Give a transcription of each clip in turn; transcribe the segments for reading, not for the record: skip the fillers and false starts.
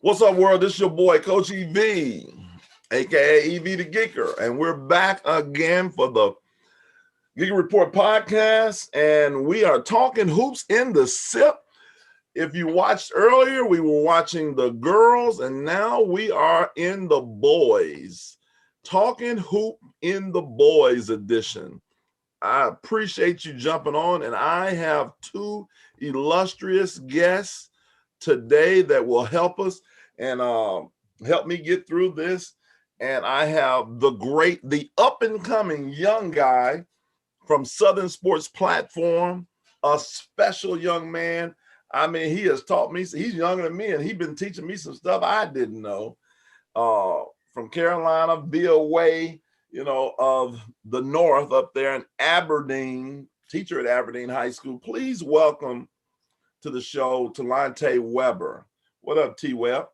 What's up, world? This is your boy, Coach EV, aka EV the Geeker, and we're back again for the Geeker Report podcast, and we are talking hoops in the SIP. If you watched earlier, we were watching the girls, and now we are in the boys, talking hoop in the boys edition. I appreciate you jumping on, and I have two illustrious guests today that will help us and help me get through this. And I have the up and coming young guy from Southern Sports Platform, a special young man. I mean, he has taught me, he's younger than me, and he's been teaching me some stuff I didn't know. From Carolina, via way, of the North up there in Aberdeen, teacher at Aberdeen High School. Please welcome to the show, Telante Webber. What up, T-Web?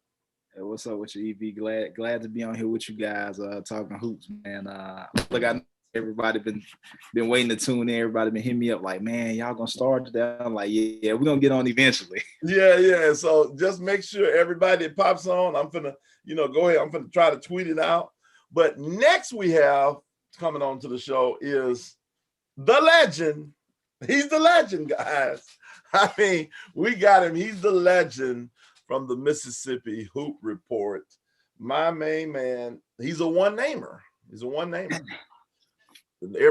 Hey, what's up with you, EV? Glad to be on here with you guys, talking hoops, man. Look, I know everybody been waiting to tune in. Everybody been hitting me up like, man, y'all gonna start today? I'm like, yeah, we're gonna get on eventually. Yeah. So just make sure everybody that pops on, I'm gonna, go ahead. I'm gonna try to tweet it out. But next we have coming on to the show is the legend. He's the legend, guys. I mean, we got him. He's the legend from the Mississippi Hoop Report. My main man, he's a one-namer. Everybody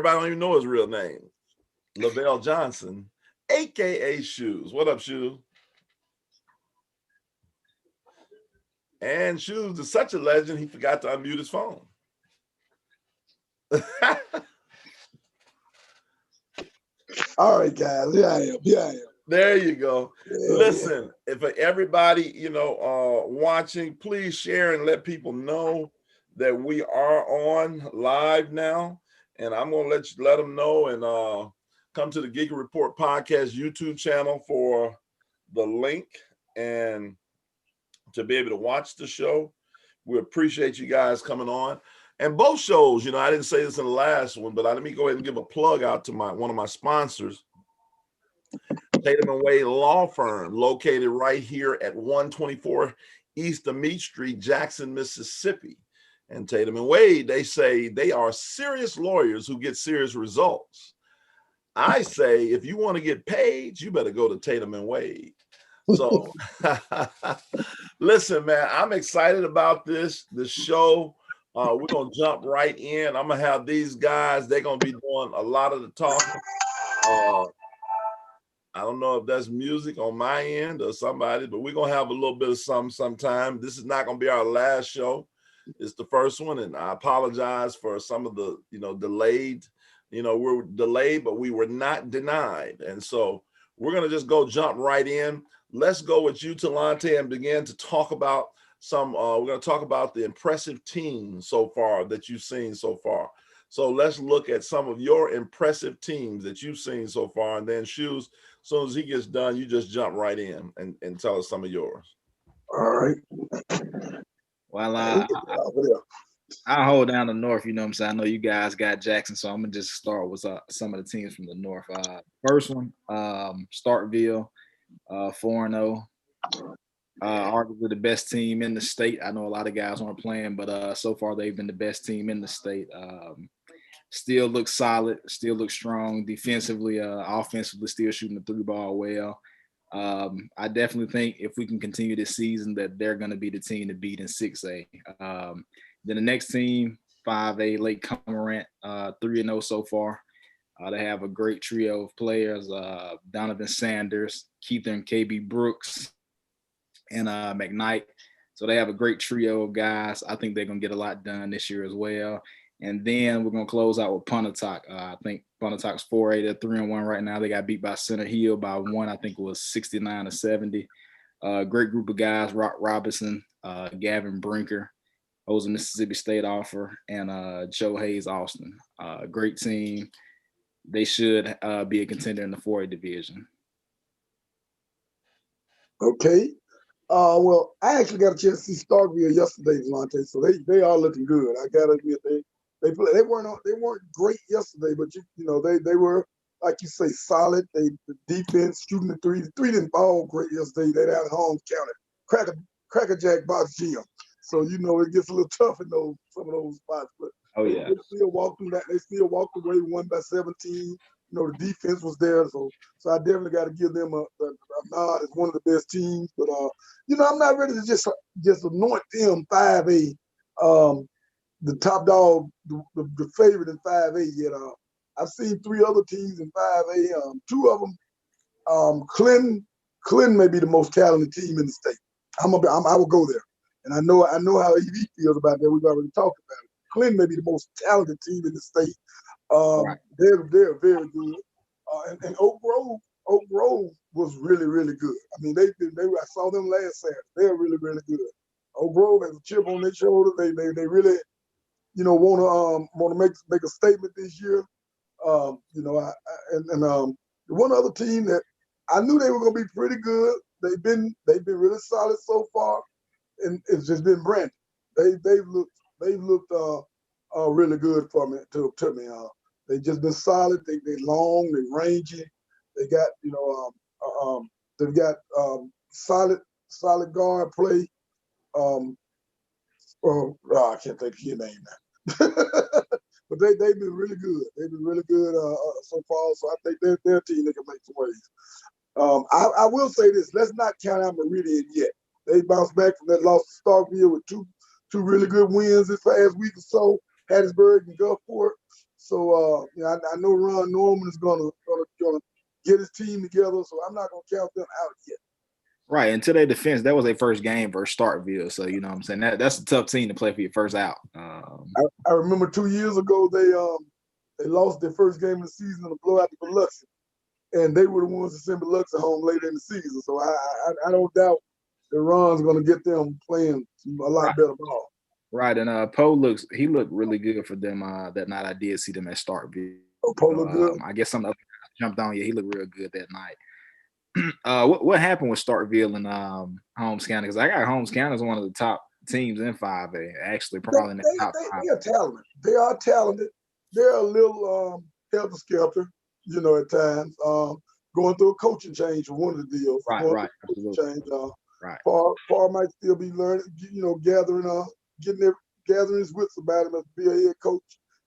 don't even know his real name. Lavel Johnson, a.k.a. Shoes. What up, Shoes? And Shoes is such a legend, he forgot to unmute his phone. All right, guys. Here I am. There you go. Yeah. Listen, if everybody, watching, please share and let people know that we are on live now. And I'm going to let them know and come to the Geeker Report podcast YouTube channel for the link and to be able to watch the show. We appreciate you guys coming on. And both shows, I didn't say this in the last one, but let me go ahead and give a plug out to one of my sponsors, Tatum & Wade Law Firm, located right here at 124 East of Meat Street, Jackson, Mississippi. And Tatum & Wade, they say they are serious lawyers who get serious results. I say, if you want to get paid, you better go to Tatum & Wade. So, listen, man, I'm excited about this show. We're going to jump right in. I'm going to have these guys. They're going to be doing a lot of the talking. I don't know if that's music on my end or somebody, but we're going to have a little bit of something sometime. This is not going to be our last show. It's the first one, and I apologize for some of the, delayed. We're delayed, but we were not denied. And so we're going to just jump right in. Let's go with you, Telante, and begin to talk about we're going to talk about the impressive teams so far that you've seen so far. So let's look at some of your impressive teams that you've seen so far. And then Shoes, as soon as he gets done, you just jump right in and tell us some of yours. All right. Well, I hold down the North, you know what I'm saying? I know you guys got Jackson, so I'm going to just start with some of the teams from the North. First one, Starkville, 4-0. Arguably the best team in the state. I know a lot of guys aren't playing, but so far they've been the best team in the state. Still looks solid, still looks strong defensively, offensively, still shooting the three ball well. I definitely think if we can continue this season that they're going to be the team to beat in 6A. Then the next team, 5A, Lake Cormorant, 3-0 so far. They have a great trio of players, Donovan Sanders, Keith and KB Brooks, and McKnight. So they have a great trio of guys. I think they're going to get a lot done this year as well. And then we're going to close out with Pontotoc. I think Pontotoc's 4-8. They're 3-1 right now. They got beat by Center Hill by one. I think it was 69-70. Great group of guys, Rock Robinson, Gavin Brinker, who was a Mississippi State offer, and Joe Hayes Austin. Great team. They should be a contender in the 4A division. Okay. Well, I actually got a chance to see Starkville yesterday, Delonte. So they are looking good. I gotta admit they weren't great yesterday, but they were, like you say, solid. The defense shooting the three didn't fall great yesterday. They had home counted. Cracker Jack box gym. So it gets a little tough in some of those spots. But they still walked through that. They still walked away, won by 17. The defense was there, so I definitely got to give them a nod as one of the best teams. But I'm not ready to just anoint them 5A, the top dog, the favorite in 5A yet. I've seen 3 other teams in 5A. 2 of them, Clinton may be the most talented team in the state. I will go there, and I know how EV feels about that. We've already talked about it. Clinton may be the most talented team in the state. They're very good. And Oak Grove was really, really good. I mean, I saw them last Saturday. They're really, really good. Oak Grove has a chip on their shoulder. They really, want to make a statement this year. The one other team that I knew they were going to be pretty good. They've been really solid so far, and it's just been Brandon. They've looked really good for me to me. They've just been solid. They long, they rangy. They got they've got solid guard play. I can't think of your name now. But they've been really good. They've been really good so far. So I think they're a team that can make some waves. I will say this: let's not count out Meridian yet. They bounced back from that loss to Starkville with two really good wins this past week or so. Hattiesburg and Gulfport. So I know Ron Norman is gonna get his team together. So I'm not gonna count them out yet. Right. And to their defense, that was their first game versus Starkville. So you know what I'm saying, that's a tough team to play for your first out. I remember 2 years ago they lost their first game of the season in a blowout to Biloxi, and they were the ones that sent Biloxi home later in the season. So I don't doubt that Ron's gonna get them playing a lot better ball. Right, and Poe looked really good for them that night. I did see them at Starkville. Poe looked good. I guess some of the jumped on. Yeah, he looked real good that night. What happened with Starkville and Holmes County? Because I got Holmes County as one of the top teams in 5A. Actually, probably in the top 5. They are talented. They are talented. They're a little helter-skelter, at times. Going through a coaching change for one of the deals. Right. Change. Paul might still be learning, gathering his wits about him as to be a head coach.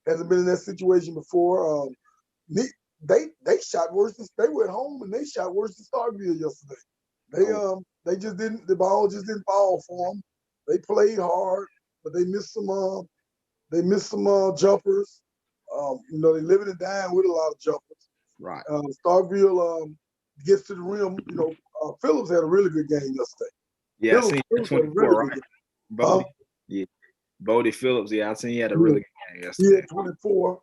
Hasn't been in that situation before. They shot worse than they went home and they shot worse than Starkville yesterday. They just didn't. The ball just didn't fall for them. They played hard, but they missed some. They missed some jumpers. They living and dying with a lot of jumpers. Right. Starkville gets to the rim. Phillips had a really good game yesterday. Yeah, I seen 24, right? Bodie. Yeah. Bodie Phillips. Yeah, I seen he had a really good game yesterday. He had 24.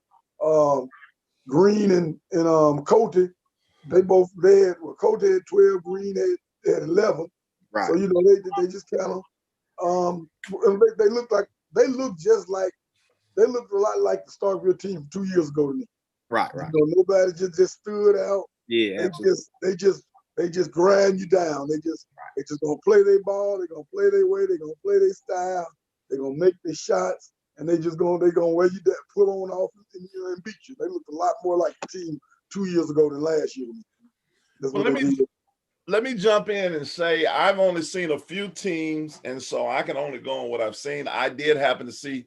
Green and Cote, Cote had 12, Green had 11. Right. So they just kind of they look a lot like the Starkville team 2 years ago to me. Right. Nobody just stood out. Yeah, they just grind you down. They just gonna play their ball. They're gonna play their way. They're gonna play their style. They're gonna make their shots. And they're gonna wear you that put on off and beat you. They look a lot more like the team 2 years ago than last year. Well, let me jump in and say I've only seen a few teams, and so I can only go on what I've seen. I did happen to see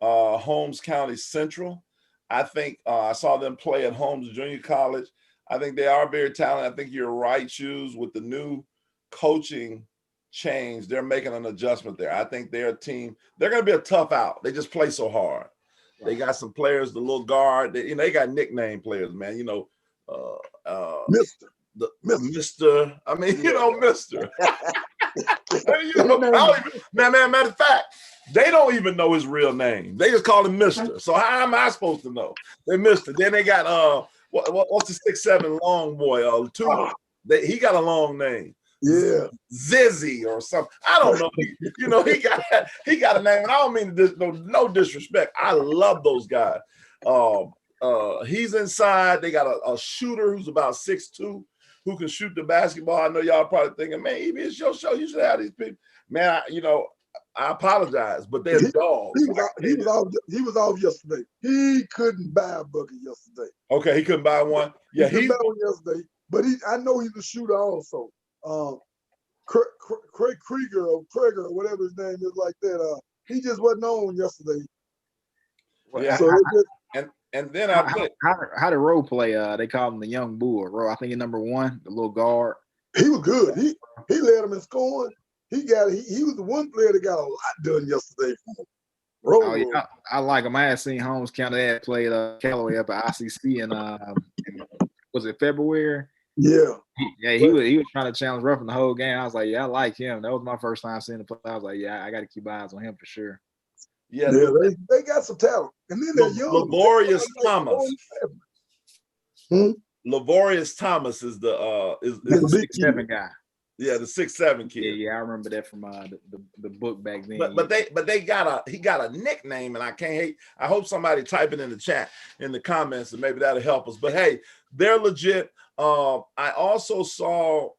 Holmes County Central. I think I saw them play at Holmes Junior College. I think they are very talented. I think you're right, Shoes, with the new coaching change. They're making an adjustment there. I think they're a team. They're going to be a tough out. They just play so hard. Right. They got some players, the little guard. They got nickname players, man. Mister. I mean, Mister. Matter of fact, they don't even know his real name. They just call him Mister. So how am I supposed to know? They Mister. Then they got what's the 6'7" long boy? He got a long name. Yeah, Zizzy or something. I don't know. He got a name, and I don't mean no disrespect. I love those guys. He's inside. They got a shooter who's about 6'2", who can shoot the basketball. I know y'all probably thinking, man, EB, it's your show. You should have these people. Man, I apologize, but they're dogs. He was off yesterday. He couldn't buy a bucket yesterday. Okay, he couldn't buy one. Yeah, he couldn't buy one yesterday. But I know he's a shooter also. Craig Krieger or Krieger or whatever his name is like that. He just wasn't on yesterday. Yeah. So and then I put how did Rowe play? They call him the young bull. Rowe, I think he's number 1, the little guard. he was good. He led them in scoring. He was the one player that got a lot done yesterday. Rowe. Oh yeah, I like him. I had seen Holmes County had played Callaway up at ICC in was it February? Yeah. He was trying to challenge Ruffin the whole game. I was like, yeah, I like him. That was my first time seeing him play. I was like, yeah, I got to keep eyes on him for sure. Yeah, they got some talent. And then they're young. Lavorius Thomas. Lavorius Thomas is the 6'7" guy. Yeah, the 6'7" kid. Yeah, I remember that from the book back then. But he got a nickname, and I hope somebody type it in the chat in the comments, and maybe that'll help us. But hey, they're legit. I also saw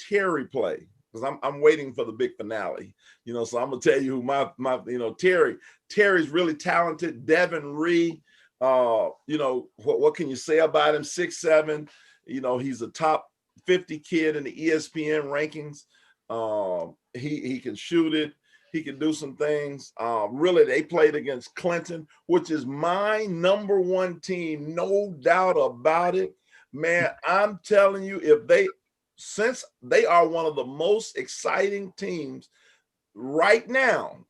Terry play because I'm waiting for the big finale. So I'm gonna tell you who my Terry's really talented. Devin Ree, what can you say about him? 6'7". He's a top 50 kid in the ESPN rankings. He can shoot it. He can do some things. Really, they played against Clinton, which is my number 1 team, no doubt about it. Man, I'm telling you, since they are one of the most exciting teams right now,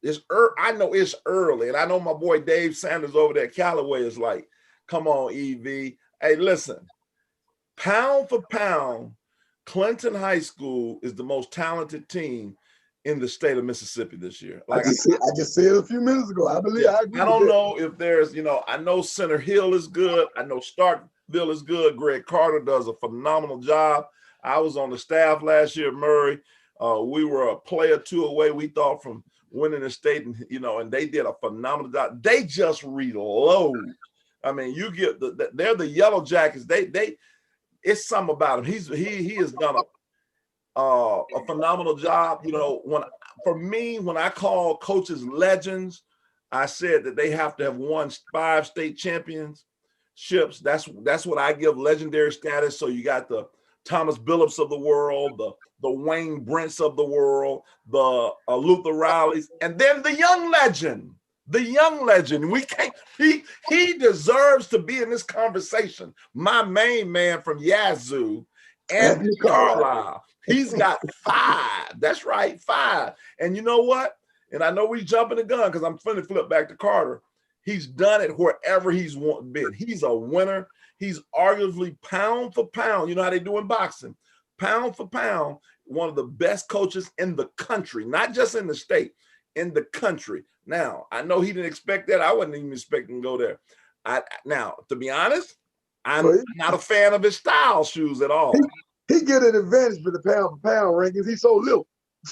I know it's early, and I know my boy Dave Sanders over there at Callaway is like, come on, EV. Hey, listen, pound for pound, Clinton High School is the most talented team in the state of Mississippi this year. Like I just said a few minutes ago. I believe I agree. I don't know if there's, I know Center Hill is good. I know Starkville is good. Greg Carter does a phenomenal job. I was on the staff last year, Murray. We were a play or two away, we thought, from winning the state, and they did a phenomenal job. They just reload. I mean, you get they're the Yellow Jackets. It's something about him. He has done a phenomenal job. When I call coaches legends, I said that they have to have won 5 state championships. That's what I give legendary status. So you got the Thomas Billups of the world, the Wayne Brents of the world, the Luther Rileys, and then the young legend. We can't. He deserves to be in this conversation. My main man from Yazoo, Anthony Carlisle. He's got 5. That's right, 5. And you know what? And I know we jumping the gun because I'm finna flip back to Carter. He's done it wherever he's been. He's a winner. He's arguably pound for pound. You know how they do in boxing? Pound for pound, one of the best coaches in the country, not just in the state, in the country. Now, I know he didn't expect that. I wasn't even expecting to go there. Now, to be honest, I'm not a fan of his style shoes at all. He get an advantage with the pound for pound rankings. He's so little.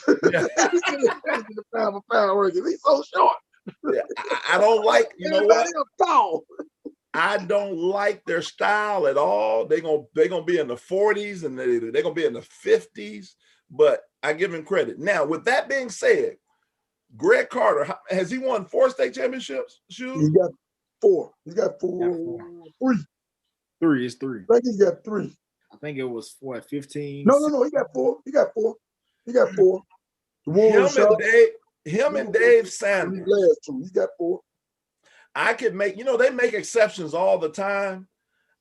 Yeah. He get an advantage with the pound for pound rankings. He's so short. Yeah, I don't like, what? Tall. I don't like their style at all. They're gonna be in the 40s and they're gonna be in the 50s, but I give him credit. Now, with that being said, Greg Carter, has he won 4 state championships? Shoes? He got 4. He got 4. 3. 3 is 3. I think he's got 3. I think it was 15. No. He got 4. He got 4. Him and Dave Sanders. Last 2. He's got 4. I could make, they make exceptions all the time.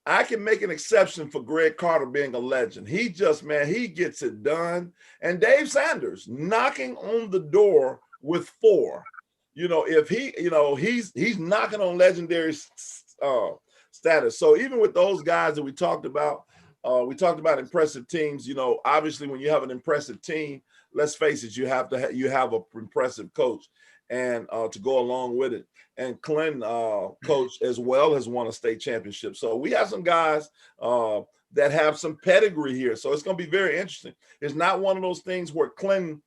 I can make an exception for Greg Carter being a legend. He just, he gets it done. And Dave Sanders knocking on the door with 4. If he's knocking on legendary status. So even with those guys that we talked about impressive teams. Obviously when you have an impressive team, let's face it, you have an impressive coach and to go along with it. And Clinton coach as well has won a state championship. So we have some guys that have some pedigree here. So it's going to be very interesting. It's not one of those things where Clinton,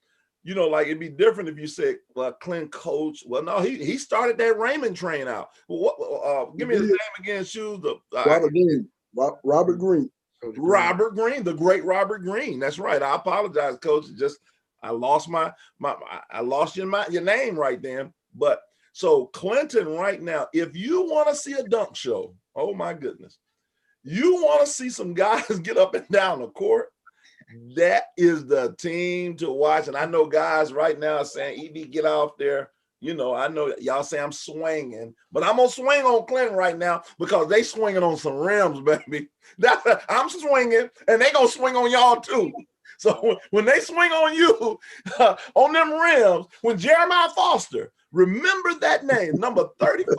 like it'd be different if you said, well, Clinton coach. Well, no, he started that Raymond train out. Give me his name again, Shoes. Robert Green. Robert Green. Robert Green, the great Robert Green. That's right. I apologize, Coach. I lost your name right then. But so Clinton right now, if you want to see a dunk show, oh my goodness, You want to see some guys get up and down the court? That is the team to watch. And I know guys right now are saying, EB, get off there. You know, I know y'all say I'm swinging, but I'm going to swing on Clinton right now because they swinging on some rims, baby. I'm swinging, and they going to swing on y'all too. So when they swing on you, on them rims, when Jeremiah Foster, remember that name, number 34,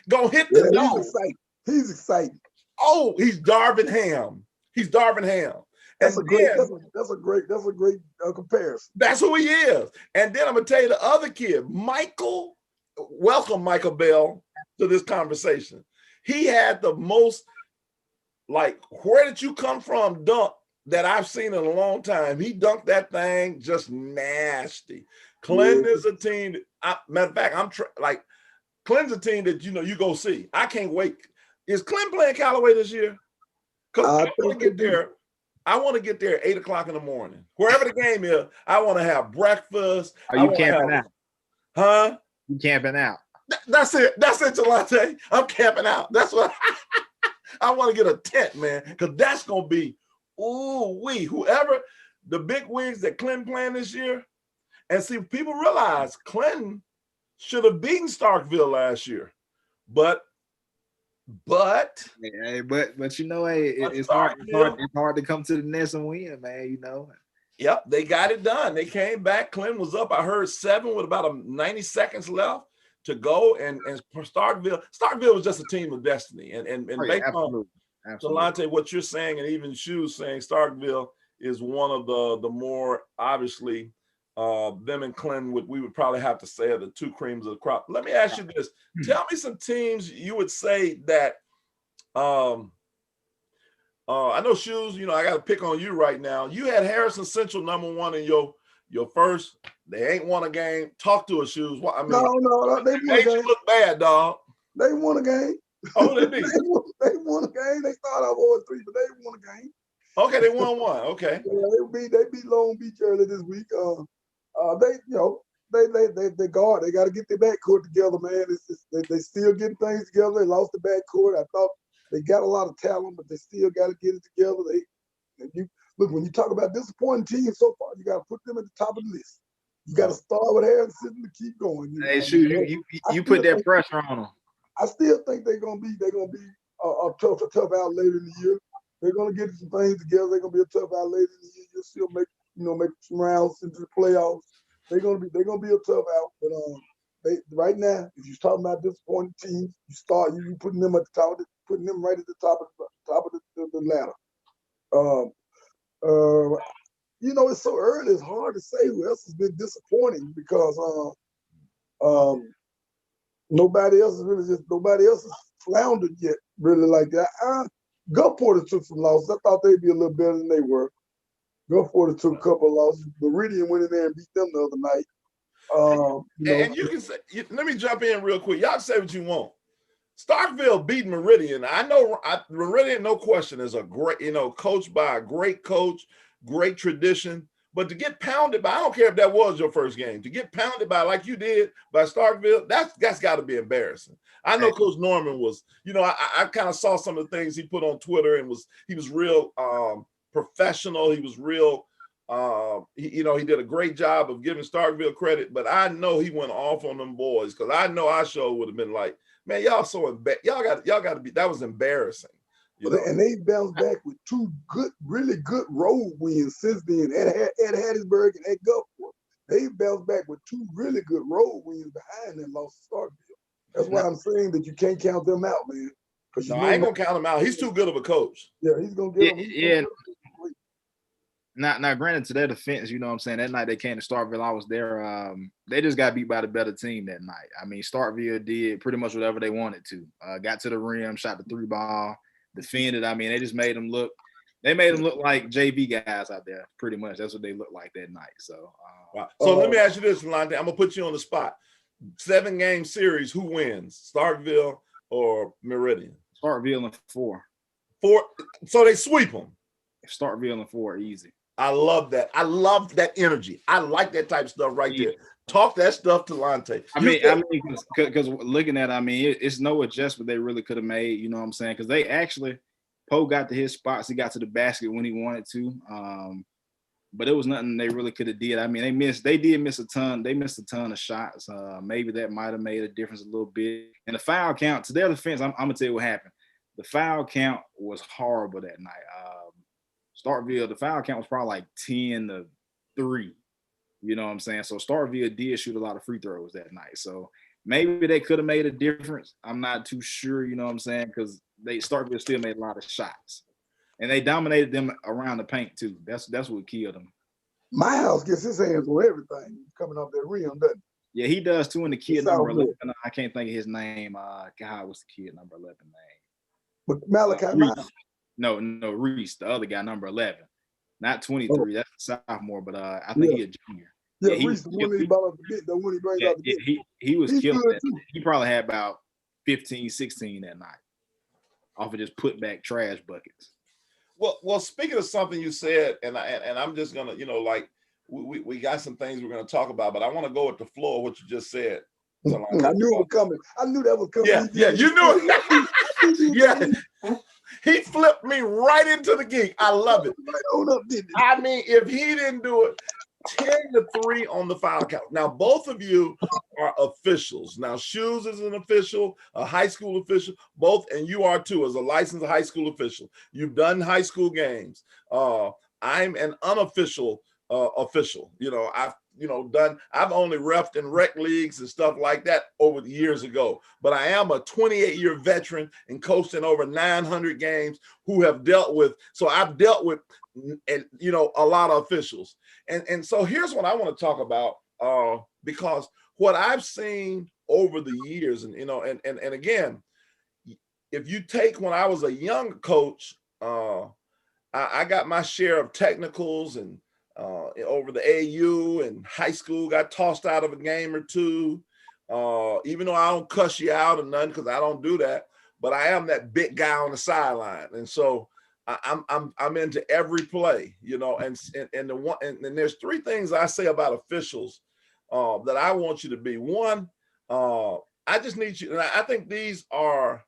going to hit the dome. He's excited. He's excited. Oh, he's Darvin Ham. He's Darvin Ham. That's a great comparison. That's who he is. And then I'm gonna tell you the other kid, Michael. Welcome, Michael Bell, to this conversation. He had the most, like, where did you come from dunk that I've seen in a long time. He dunked that thing just nasty. Clinton is a team. Matter of fact, Clinton's a team that you go see. I can't wait. Is Clinton playing Callaway this year? Because I want to get there. I want to get there at 8 o'clock in the morning. Wherever the game is, I want to have breakfast. Are you camping out? Huh? You camping out? That's it. That's it, Telante. I'm camping out. That's what I want to get a tent, man, because that's going to be, whoever the big wigs that Clinton playing this year. And see, people realize Clinton should have beaten Starkville last year. But you know, it's hard to come to the nest and win, man. You know. Yep, they got it done. They came back. Clinton was up. I heard 7 with about 90 seconds left to go. And Starkville was just a team of destiny. And based on Telante, what you're saying, and even Shoes saying, Starkville is one of the more obviously. Them and Clinton, we would probably have to say are the two creams of the crop. Let me ask you this. Tell me some teams you would say that I know Shoes, I got to pick on you right now. You had Harrison Central #1 in your first. They ain't won a game. Talk to us, Shoes. I mean, no, they won a game. Look bad, dog. They won a game. Oh, they beat. They won a game. They started off 0-3, but they won a game. Okay, they won one. Okay. Yeah, they beat Long Beach early this week. They guard. They got to get their backcourt together, man. They still getting things together. They lost the backcourt. I thought they got a lot of talent, but they still got to get it together. When you talk about disappointing teams so far, you got to put them at the top of the list. You got to start with Harrison to keep going. Hey, shoot, you put that pressure on them. I still think they're gonna be a tough out later in the year. They're gonna get some things together. They're gonna be a tough out later in the year. You'll still make some rounds into the playoffs. They're gonna be a tough out. But right now, if you're talking about disappointing teams, you putting them at the top, putting them right at the top of the ladder. It's so early. It's hard to say who else has been disappointing because nobody else has floundered yet. Really like that. Gulfport took some losses. I thought they'd be a little better than they were. Gulfport took a couple of losses. Meridian went in there and beat them the other night. And you can say, let me jump in real quick. Y'all say what you want. Starkville beat Meridian. I know Meridian, no question, is a great, coached by a great coach, great tradition. But to get pounded by, I don't care if that was your first game, to get pounded by like you did by Starkville, that's got to be embarrassing. I know Coach Norman was, I kind of saw some of the things he put on Twitter and he was real professional. He was real, he did a great job of giving Starkville credit, but I know he went off on them boys because I know our show would have been like, man, y'all got to be, that was embarrassing. And they bounced back with 2 really good road wins since then at Hattiesburg and at Gulfport. They bounced back with 2 really good road wins behind that loss to Starkville. That's why I'm saying that you can't count them out, man. I ain't gonna count him out. He's too good of a coach. Yeah, he's gonna get him. Yeah. Now, granted, to their defense, you know what I'm saying, that night they came to Starkville, I was there. They just got beat by the better team that night. I mean, Starkville did pretty much whatever they wanted to. Got to the rim, shot the 3 ball, defended. I mean, they just made them look. They made them look like JV guys out there. Pretty much, that's what they looked like that night. So, let me ask you this, Telante. I'm gonna put you on the spot. 7-game series. Who wins, Starkville or Meridian? Starkville in 4. 4. So they sweep them. Starkville in 4, easy. I love that. I love that energy. I like that type of stuff right there. Talk that stuff to Lante. Because looking at, it's no adjustment they really could have made. You know what I'm saying? Because they actually, Poe got to his spots. He got to the basket when he wanted to. But it was nothing they really could have did. They did miss a ton. They missed a ton of shots. Maybe that might have made a difference a little bit. And the foul count, to their defense, I'm gonna tell you what happened. The foul count was horrible that night. Starkville, the foul count was probably like 10-3. You know what I'm saying? So Starkville did shoot a lot of free throws that night. So maybe they could have made a difference. I'm not too sure, you know what I'm saying? Because Starkville still made a lot of shots. And they dominated them around the paint too. That's what killed them. My house gets his hands on everything coming off that rim, doesn't it? Yeah, he does too. And the kid number 11, I can't think of his name. God, what's the kid number 11 name? But Malachi Miles. No, Reese, the other guy, number 11. Not 23, that's a sophomore, but I think he's a junior. Yeah, Reese, the one he brought up the when he brings out the bit. He was killing that. He probably had about 15, 16 that night off of just put back trash buckets. Well, speaking of something you said, and I'm just gonna, we got some things we're gonna talk about, but I want to go with the floor of what you just said. I knew it was coming. I knew that was coming. Yeah, you knew it. Yeah, he flipped me right into the geek. I love it. If he didn't do it, 10-3 on the foul count. Now, both of you are officials. Now, Shoes is an official, a high school official, both, and you are too, as a licensed high school official. You've done high school games. I'm an unofficial official. I've only refed in rec leagues and stuff like that over the years ago, but I am a 28-year veteran and coached in over 900 games who have dealt with, so I've dealt with, a lot of officials. And so here's what I want to talk about, because what I've seen over the years, and again, if you take when I was a young coach, I got my share of technicals and over the AU and high school, got tossed out of a game or two, even though I don't cuss you out or nothing, because I don't do that, but I am that big guy on the sideline. And so I'm into every play, and there's three things I say about officials that I want you to be. One, I just need you, and I think these are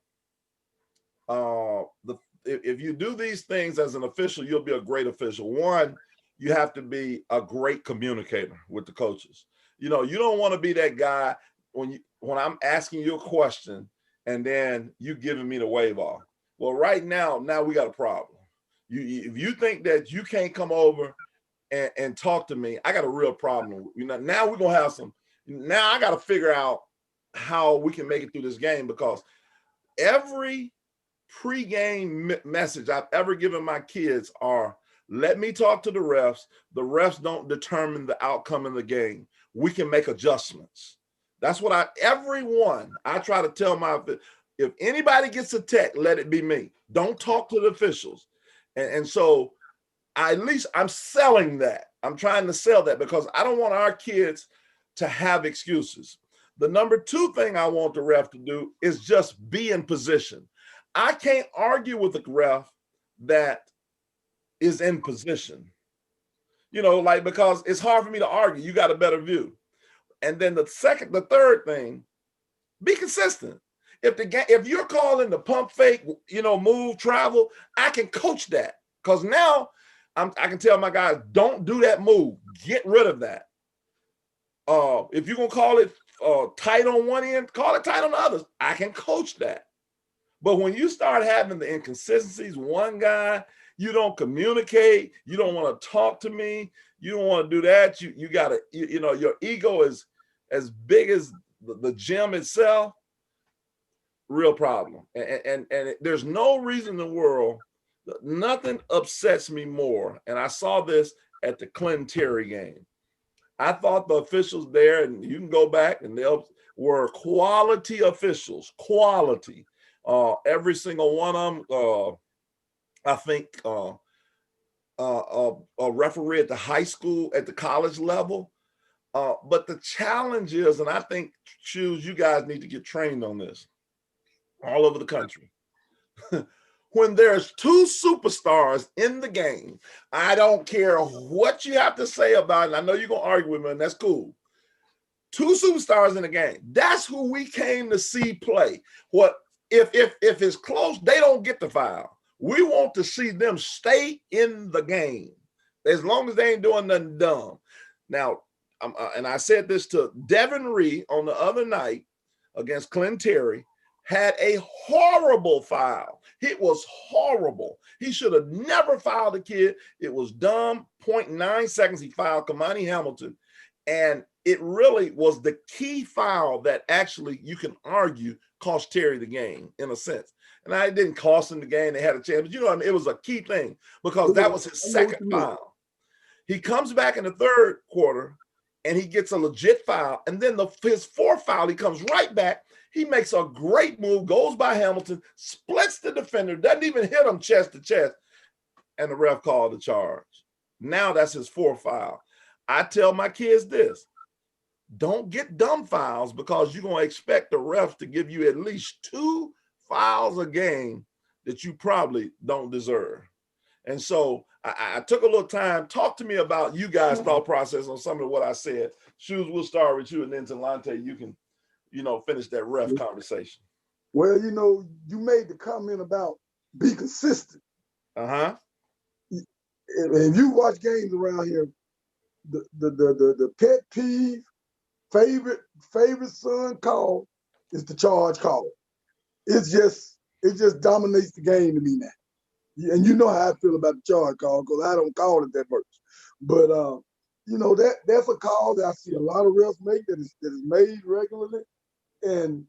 if you do these things as an official, you'll be a great official. One, you have to be a great communicator with the coaches. You don't want to be that guy when I'm asking you a question and then you giving me the wave off. Well, right now we got a problem. If you think that you can't come over and talk to me, I got a real problem. Now we're gonna have now I got to figure out how we can make it through this game, because every pre-game message I've ever given my kids are, let me talk to the refs. The refs don't determine the outcome of the game. We can make adjustments. That's what I try to tell if anybody gets a tech, let it be me. Don't talk to the officials. And so at least I'm selling that. I'm trying to sell that because I don't want our kids to have excuses. The number two thing I want the ref to do is just be in position. I can't argue with the ref that is in position, because it's hard for me to argue. You got a better view. And then the third thing, be consistent. If you're calling the pump fake, move, travel, I can coach that, because now I can tell my guys, don't do that move. Get rid of that. If you're gonna call it tight on one end, call it tight on the other. I can coach that. But when you start having the inconsistencies, one guy, you don't communicate, you don't want to talk to me, you don't want to do that. You gotta, your ego is as big as the gym itself. Real problem. And there's no reason in the world, nothing upsets me more. And I saw this at the Clinton Terry game. I thought the officials there, and you can go back, and they were quality officials, quality. Every single one of them, I think a referee at the high school, at the college level. But the challenge is, and I think, Shoes, you guys need to get trained on this all over the country. When there's two superstars in the game, I don't care what you have to say about it. I know you're going to argue with me, and that's cool. 2 superstars in the game. That's who we came to see play. What if it's close, they don't get the foul. We want to see them stay in the game as long as they ain't doing nothing dumb. Now, and I said this to Devin Ree on the other night against Clint Terry, had a horrible foul. It was horrible. He should have never fouled the kid. It was dumb. 0.9 seconds he fouled Kamani Hamilton. And it really was the key foul that actually, you can argue, cost Terry the game in a sense. And I didn't cost him the game. They had a chance. But you know what I mean? It was a key thing because that was his second foul. He comes back in the third quarter and he gets a legit foul. And then his fourth foul, he comes right back. He makes a great move, goes by Hamilton, splits the defender, doesn't even hit him chest to chest. And the ref called the charge. Now that's his fourth foul. I tell my kids this: don't get dumb fouls because you're going to expect the refs to give you at least 2 fouls a game that you probably don't deserve. And so I took a little time. Talk to me about you guys' thought process on some of what I said. Shoes, we'll start with you, and then Telante, you can, finish that ref conversation. Well, you made the comment about be consistent. Uh-huh. If you watch games around here, the pet peeve, favorite son call is the charge call. It just dominates the game to me now. And you know how I feel about the charge call because I don't call it that much. But that's a call that I see a lot of refs make that is made regularly. And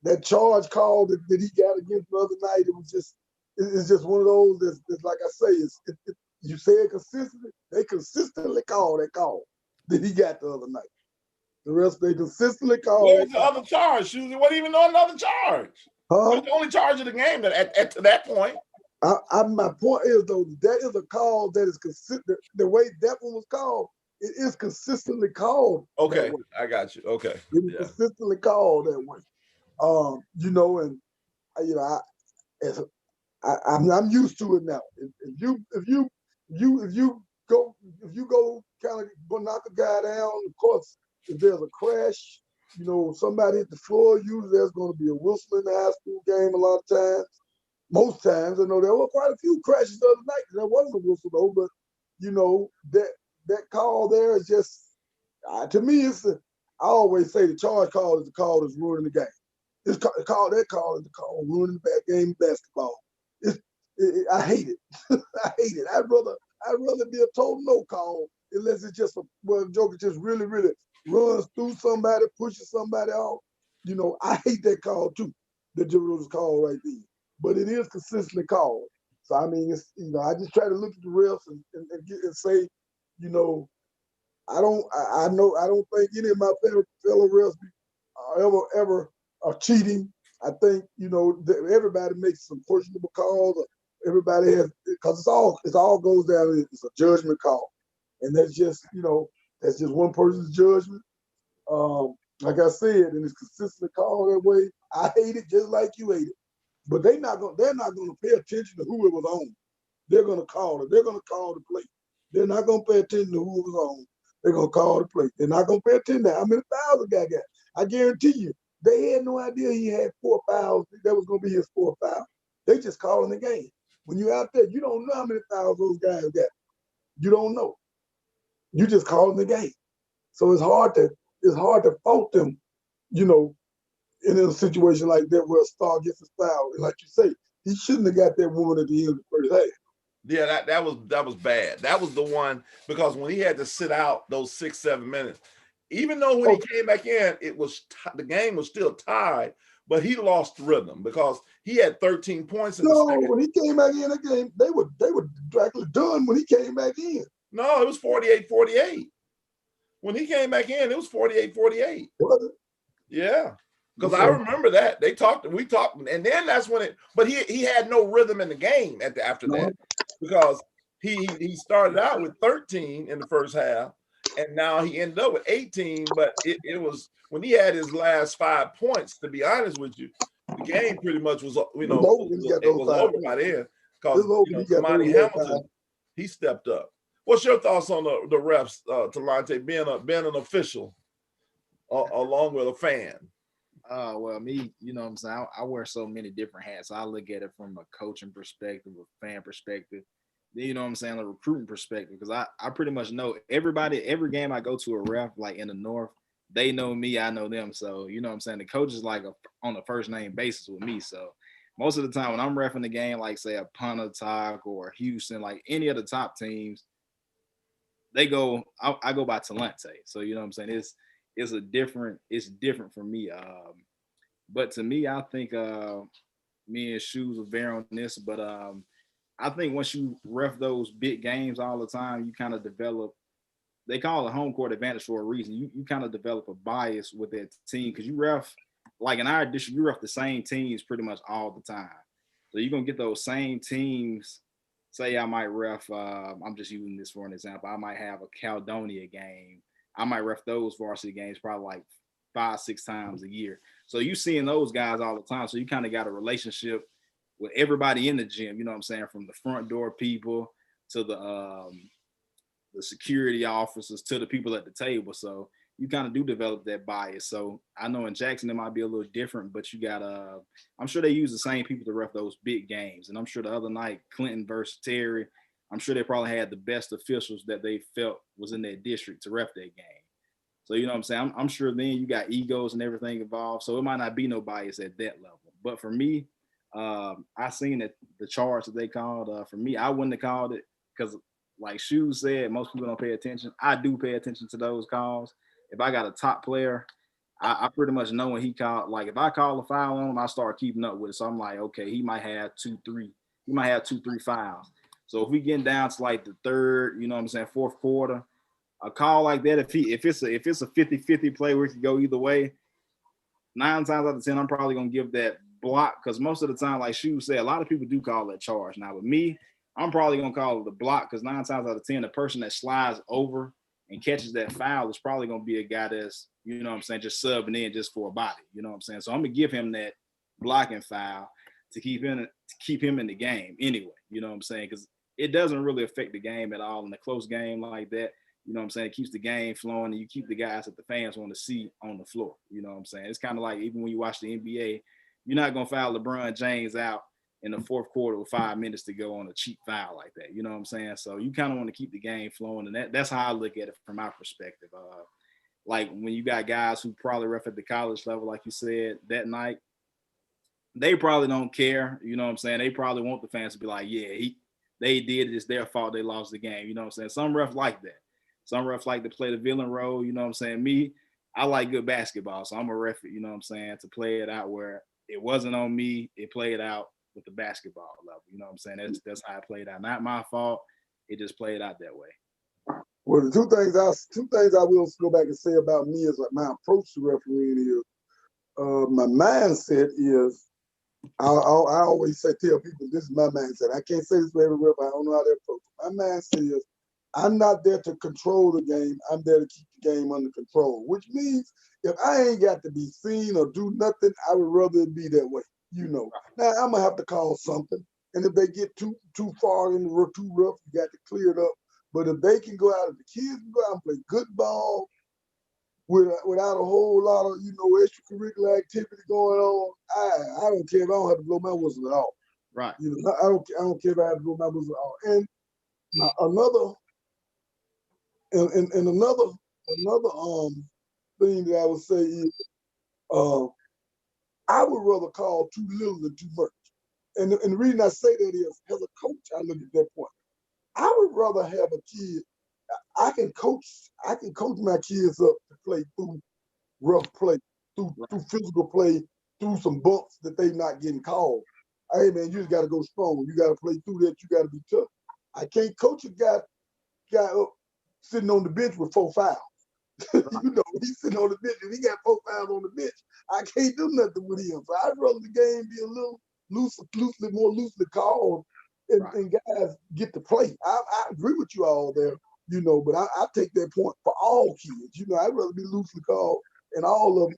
that charge call that he got against the other night, it's just one of those that's like I say, you say it consistently, they consistently call that call that he got the other night. The rest they consistently call. What was the other charge? Susie wasn't even on another charge. Huh? It was the only charge of the game at to that point. My point is though, that is a call that is consistent. The way that one was called, it is consistently called. Okay, I got you. Okay, it is consistently called that way. I'm used to it now. If you go kind of knock a guy down, of course, if there's a crash, somebody hit the floor, usually there's going to be a whistle in the high school game a lot of times. Most times, I know there were quite a few crashes the other night. There wasn't a whistle though, but that call there is just to me. I always say the charge call is the call that's ruining the game. That call is the call ruining the game of basketball. I hate it. I hate it. I'd rather be a total no call unless it's just a joker just really, really runs through somebody, pushes somebody off. I hate that call too. The jury was called right there. But it is consistently called. So I mean, it's I just try to look at the refs and say, I don't think any of my fellow refs ever are cheating. I think everybody makes some questionable calls. Everybody has, because it all goes down. It's a judgment call, and that's just one person's judgment. Like I said, and it's consistently called that way. I hate it just like you hate it. But they're not going to pay attention to who it was on. They're going to call it. They're going to call the play. They're not going to pay attention to who it was on. They're going to call the play. They're not going to pay attention to how many fouls the guy got. I guarantee you, they had no idea he had 4 fouls. That was going to be his 4th foul. They just calling the game. When you're out there, you don't know how many fouls those guys got. You don't know. You just calling the game. So it's hard to fault them, in a situation like that where a star gets a foul. And like you say, he shouldn't have got that woman at the end of the first half. Yeah, that was bad. That was the one, because when he had to sit out those 6-7 minutes, even though when he came back in, the game was still tied, but he lost rhythm because he had 13 points in the second. When he came back in the game, they were practically done when he came back in. No, it was 48-48. When he came back in, it was 48-48. Was it? Yeah. Because I remember that. We talked, and then that's when but he had no rhythm in the game after that, because he started out with 13 in the first half, and now he ended up with 18, but it was when he had his last 5 points, to be honest with you, the game pretty much was, it was over by then, because Kamani Hamilton, he stepped up. What's your thoughts on the refs, Telante, being an official? along with a fan? Well, me, you know what I'm saying? I wear so many different hats. I look at it from a coaching perspective, a fan perspective, then, you know what I'm saying, a recruiting perspective, because I pretty much know everybody, every game I go to a ref, like in the North, they know me, I know them. So, you know what I'm saying? The coach is like on a first name basis with me. So, most of the time when I'm refing the game, like say a Pontotoc or Houston, like any of the top teams, I go by Talante. So, you know what I'm saying? It's different for me. But to me, I think me and Shoes will vary on this, but I think once you ref those big games all the time, you kind of develop. They call it home court advantage for a reason. You kind of develop a bias with that team because you ref, like in our district, you ref the same teams pretty much all the time. So you're gonna get those same teams. Say I might ref. I'm just using this for an example. I might have a Caledonia game. I might ref those varsity games probably like 5-6 times a year. So you seeing those guys all the time. So you kind of got a relationship with everybody in the gym. You know what I'm saying? From the front door people to the security officers to the people at the table. So you kind of do develop that bias. So I know in Jackson it might be a little different, but you got I'm sure they use the same people to ref those big games. And I'm sure the other night, Clinton versus Terry, I'm sure they probably had the best officials that they felt was in their district to ref that game. So you know what I'm saying? I'm sure then you got egos and everything involved. So it might not be no bias at that level. But for me, I seen that the charge that they called. For me, I wouldn't have called it because, like Shoes said, most people don't pay attention. I do pay attention to those calls. If I got a top player, I pretty much know when he called. Like if I call a foul on him, I start keeping up with it. So I'm like, okay, he might have 2-3. He might have 2-3 fouls. So if we getting down to like the third, you know what I'm saying, fourth quarter, a call like that, if it's a 50-50 play where it can go either way, 9 times out of 10, I'm probably gonna give that block because most of the time, like Shoes said, a lot of people do call that charge. Now with me, I'm probably gonna call it the block because 9 times out of 10, the person that slides over and catches that foul is probably gonna be a guy that's, you know what I'm saying, just subbing in just for a body. You know what I'm saying? So I'm gonna give him that blocking foul to keep him in the game anyway. You know what I'm saying? Because it doesn't really affect the game at all in a close game like that. You know what I'm saying? It keeps the game flowing and you keep the guys that the fans want to see on the floor. You know what I'm saying? It's kind of like even when you watch the NBA, you're not going to foul LeBron James out in the fourth quarter with 5 minutes to go on a cheap foul like that. You know what I'm saying? So you kind of want to keep the game flowing. And that's how I look at it from my perspective. Like when you got guys who probably ref at the college level, like you said, that night, they probably don't care. You know what I'm saying? They probably want the fans to be like, yeah, they did it. It's their fault. They lost the game. You know what I'm saying? Some refs like that. Some refs like to play the villain role. You know what I'm saying? Me, I like good basketball. So I'm a ref, you know what I'm saying, to play it out where it wasn't on me. It played out with the basketball level. You know what I'm saying? That's how it played out. Not my fault. It just played out that way. Well, the two things I will go back and say about me is like my approach to refereeing is my mindset is I always tell people this is my mindset. I can't say this for every ref. I don't know how to approach it. My mindset is I'm not there to control the game. I'm there to keep the game under control, which means if I ain't got to be seen or do nothing, I would rather it be that way. You know. Now I'm gonna have to call something, and if they get too far in the too rough, you got to clear it up. But if they can go out, if the kids can go out and play good ball without a whole lot of extracurricular activity going on, I don't care if I don't have to blow my whistle at all. Right. You know, I don't care if I have to blow my whistle at all. And another thing that I would say is I would rather call too little than too much. And the reason I say that is, as a coach, I look at that point. I would rather have a kid. I can coach my kids up to play through rough play, through physical play, through some bumps that they not getting called. Hey man, you just got to go strong. You got to play through that. You got to be tough. I can't coach a guy up sitting on the bench with 4 fouls. You know, he's sitting on the bench and he got 4 fouls on the bench. I can't do nothing with him. So I'd rather the game be a little more loosely called, and guys get to play. I agree with you all there, you know, but I take that point for all kids. You know, I'd rather be loosely called and all of them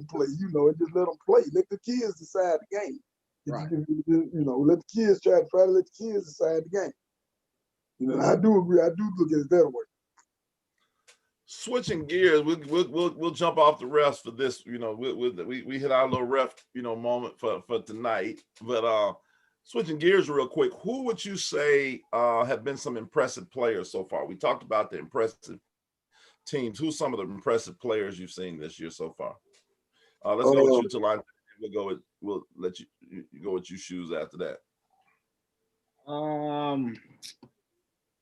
play, you know, and just let them play. Let the kids decide the game. Right. You know, let the kids try to let the kids decide the game. You know, I do agree. I do look at it that way. Switching gears, we'll jump off the refs for this. You know, we hit our little ref moment for tonight. But switching gears real quick, who would you say have been some impressive players so far? We talked about the impressive teams. Who's some of the impressive players you've seen this year so far? Let's go with you, Talante. We'll let you go with you shoes after that.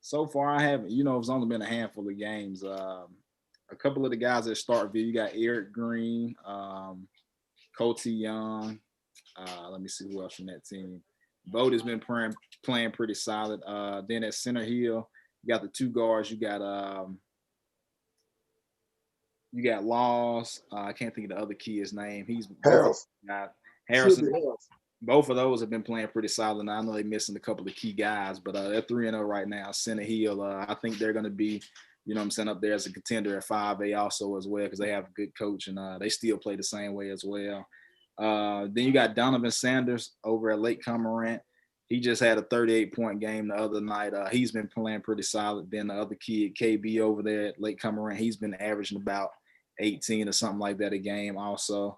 So far I haven't. It's only been a handful of games. A couple of the guys that start, you got Eric Green, Coty Young. Let me see who else from that team. Vogt has been playing pretty solid. Then at center hill, you got the two guards. You got Laws. I can't think of the other kid's name. He's Harrison. Both of those have been playing pretty solid. Now, I know they're missing a couple of key guys, but they're 3-0 right now. Center hill. I think they're going to be, up there as a contender at 5A also as well, because they have a good coach and they still play the same way as well. Then you got Donovan Sanders over at Lake Cormorant. He just had a 38-point game the other night. He's been playing pretty solid. Then the other kid, KB, over there at Lake Cormorant, he's been averaging about 18 or something like that a game also.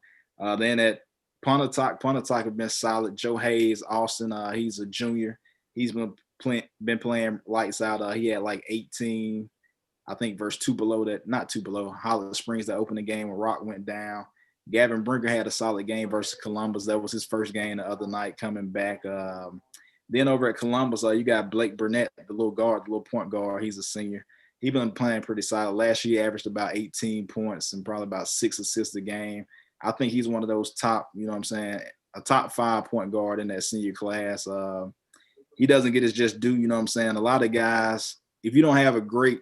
Then at Pontotoc have been solid. Joe Hayes, Austin, he's a junior. He's been playing lights out. He had like 18, I think, verse two below that, not two below, Hollis Springs, that opened the game when Rock went down. Gavin Brinker had a solid game versus Columbus. That was his first game the other night coming back. Then over at Columbus, you got Blake Burnett, the little point guard. He's a senior. He's been playing pretty solid. Last year, he averaged about 18 points and probably about 6 assists a game. I think he's one of those top, a top 5 point guard in that senior class. He doesn't get his just due, A lot of guys, if you don't have a great,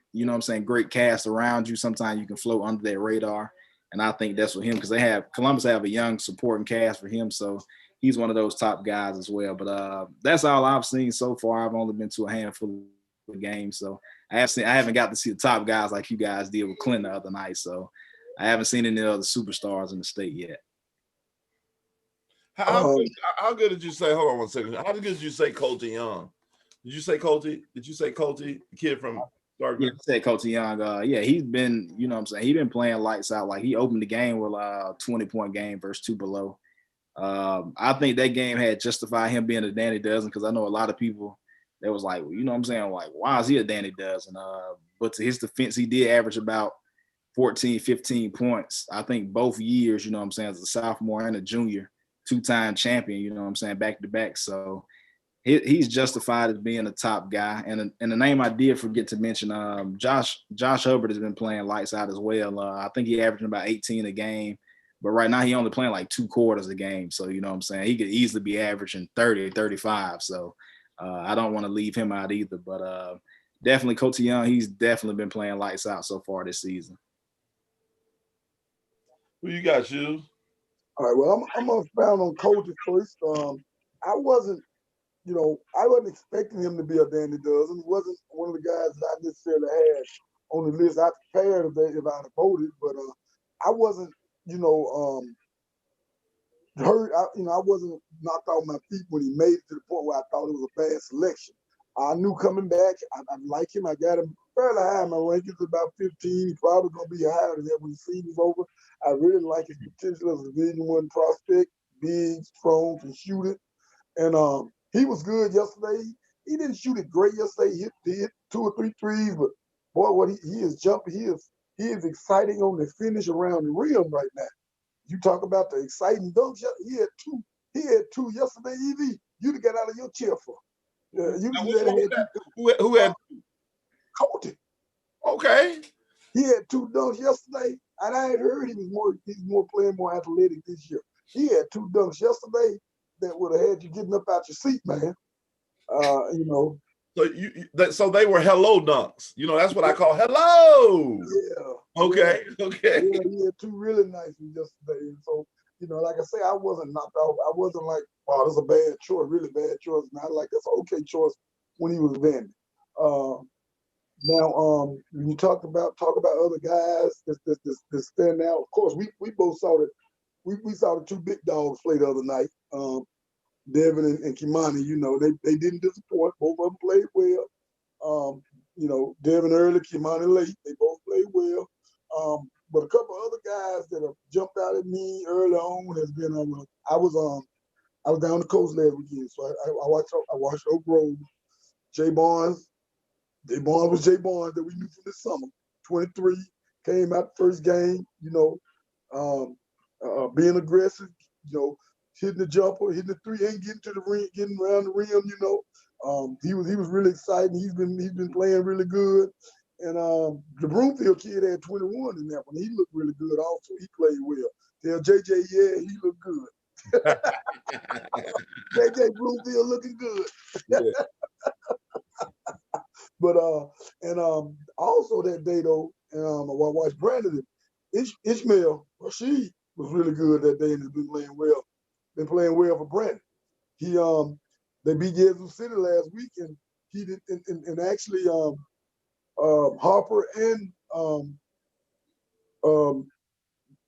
great cast around you, sometimes you can float under that radar. And I think that's with him, because Columbus have a young supporting cast for him. So he's one of those top guys as well. But that's all I've seen so far. I've only been to a handful of games. So I haven't got to see the top guys like you guys did with Clinton the other night. So I haven't seen any other superstars in the state yet. How good did you say? Hold on one second. How good did you say Coty Young? Did you say Coty? Did you say Coty, the kid from Stark? Yeah, I said Coty Young. He's been, he's been playing lights out. Like, he opened the game with a 20-point game versus 2 below. I think that game had justified him being a Danny Dozen, because I know a lot of people that was like, like, why is he a Danny Dozen? But to his defense, he did average about 14, 15 points. I think both years, as a sophomore and a junior, 2-time champion, back to back. So he's justified as being a top guy. And the name I did forget to mention, Josh Hubbard has been playing lights out as well. I think he averaging about 18 a game, but right now he only playing like 2 quarters a game. So, he could easily be averaging 30, 35. So I don't want to leave him out either, but definitely Coty Young, he's definitely been playing lights out so far this season. Who you got, Shoes? All right, well, I'm going to expound on Coty first. I wasn't expecting him to be a Danny Dozen. He wasn't one of the guys that I necessarily had on the list. I prepared if I'd have voted, but I wasn't, hurt. I wasn't knocked off my feet when he made it to the point where I thought it was a bad selection. I knew coming back, I like him. I got him fairly high in my rankings, about 15. He's probably going to be higher than that when the season's over. I really like his potential as a Division I prospect, big, strong, can shoot it. And he was good yesterday. He didn't shoot it great yesterday. He hit 2 or 3 threes, but boy, what he is jumping. He is exciting on the finish around the rim right now. You talk about the exciting dunks. He had two yesterday. Ev, you'd have got out of your chair for. Who had Coty? Okay. He had 2 dunks yesterday, and I had heard he's playing more athletic this year. He had 2 dunks yesterday that would have had you getting up out your seat, man. So they were hello dunks. That's what I call hello. Yeah. Okay. Yeah. Okay. Yeah, he had 2 really nice ones yesterday. And so, like I say, I wasn't knocked off. I wasn't like, wow, that's a bad choice, really bad choice. And I like, that's an okay choice when he was Vandy. Now, when you talk about other guys that stand out, of course, we both saw that. We saw the 2 big dogs play the other night. Devin and Kimani, they didn't disappoint. Both of them played well. Devin early, Kimani late. They both played well. But a couple other guys that have jumped out at me early on has been I was down the coast last weekend, so I watched Oak Grove. Jay Barnes. Jay Barnes was Jay Barnes that we knew from this summer. 23, came out the first game, being aggressive, hitting the jumper, hitting the three, and getting to the ring, getting around the rim, he was really exciting. He's been playing really good. And the Broomfield kid had 21 in that one. He looked really good also. He played well. Tell JJ, yeah, he looked good. JJ Broomfield looking good. Yeah. But also that day though, I watched Brandon Ishmael Rashid was really good that day and has been playing well. Been playing well for Brandon. He they beat Yazoo City last week and he did and actually Harper and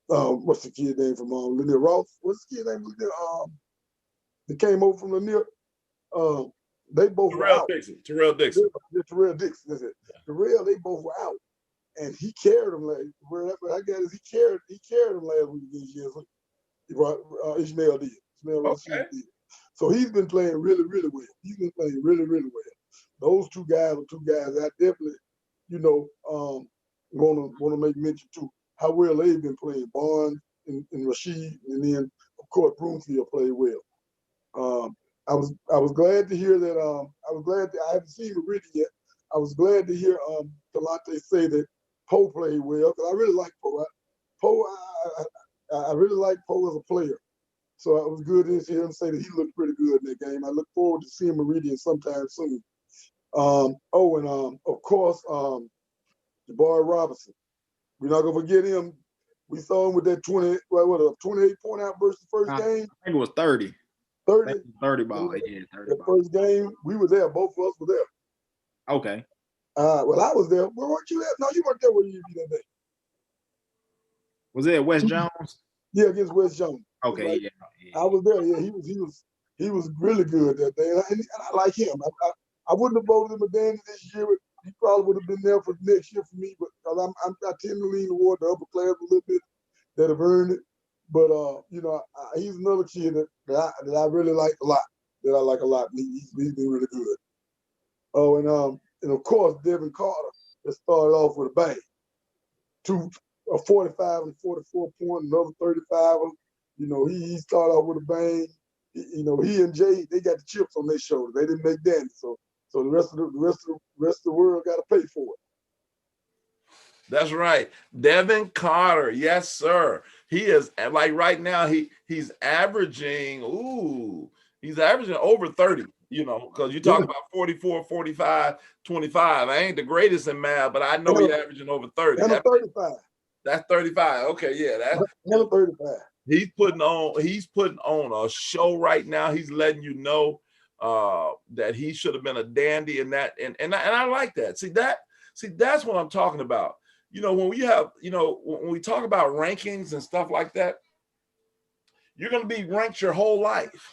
what's the kid name from Lanier Ross? What's the kid name? That came over from Lanier. They both were out. Terrell Dixon. Terrell Dixon, that's it. Terrell, they both were out. And he carried them where I got is he carried them last week against Yazoo. Ishmael did. Ishmael Rashid did. So he's been playing really, really well. He's been playing really, really well. Those two guys are two guys I definitely, want to make mention to how well they've been playing. Barnes and Rashid, and then of course Broomfield played well. I was glad to hear that. I haven't seen Meridian yet. I was glad to hear Telante say that Poe played well because I really like Poe. I really like Poe as a player. So it was good to hear him say that he looked pretty good in that game. I look forward to seeing Meridian sometime soon. Of course, Jabari Robinson. We're not gonna forget him. We saw him with that 28 point outburst the first game. I think it was 30. 30 ball. Yeah, 30 the ball. First game, we were there. Both of us were there. Okay. Well, I was there. Where weren't you at? No, you weren't there. Where you be that day? Was it West Jones? Yeah, against West Jones. Okay, yeah. I was there. Yeah, he was really good that day, and I like him. I wouldn't have voted him a dandy this year. He probably would have been there for next year for me, but I tend to lean toward the upper class a little bit that have earned it. But he's another kid that I really like a lot. That I like a lot. He's been really good. Oh, and of course Devin Carter that started off with a bang. A 45 and 44 point, another 35. He started off with a bang. He and Jay, they got the chips on their shoulder. They didn't make dandy, so the rest of the world got to pay for it. That's right. Devin Carter. Yes, sir. He is like right now, he's averaging over 30, because you talk about 44, 45, 25. I ain't the greatest in math, but I know he's averaging over 30. And 35. That's 35. Okay, yeah. That's 35. He's putting on a show right now. He's letting you know that he should have been a dandy in that. And I like that. See, that's what I'm talking about. When we have, when we talk about rankings and stuff like that, you're going to be ranked your whole life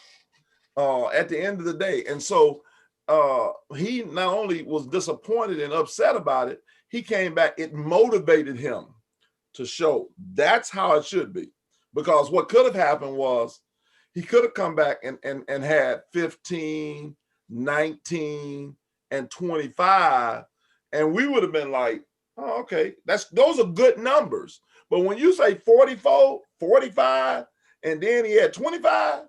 at the end of the day. And so he not only was disappointed and upset about it, he came back. It motivated him to show that's how it should be. Because what could have happened was he could have come back and had 15, 19, and 25, and we would have been like, oh, okay, those are good numbers. But when you say 44, 45, and then he had 25,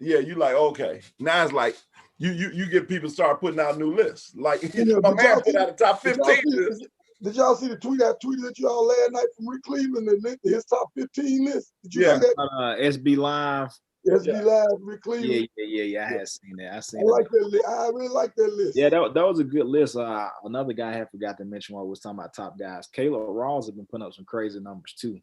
yeah, you like, okay. Now it's like you get people start putting out new lists. Like my man put out a top 15 list. Did y'all see the tweet I tweeted at y'all last night from Rick Cleveland and his top 15 list? Did you see that? SB Live. SB Live, Rick Cleveland. Yeah. I had seen that. I like that list. I really like that list. Yeah, that was a good list. Another guy I had forgot to mention while we was talking about top guys. Caleb Rawls have been putting up some crazy numbers too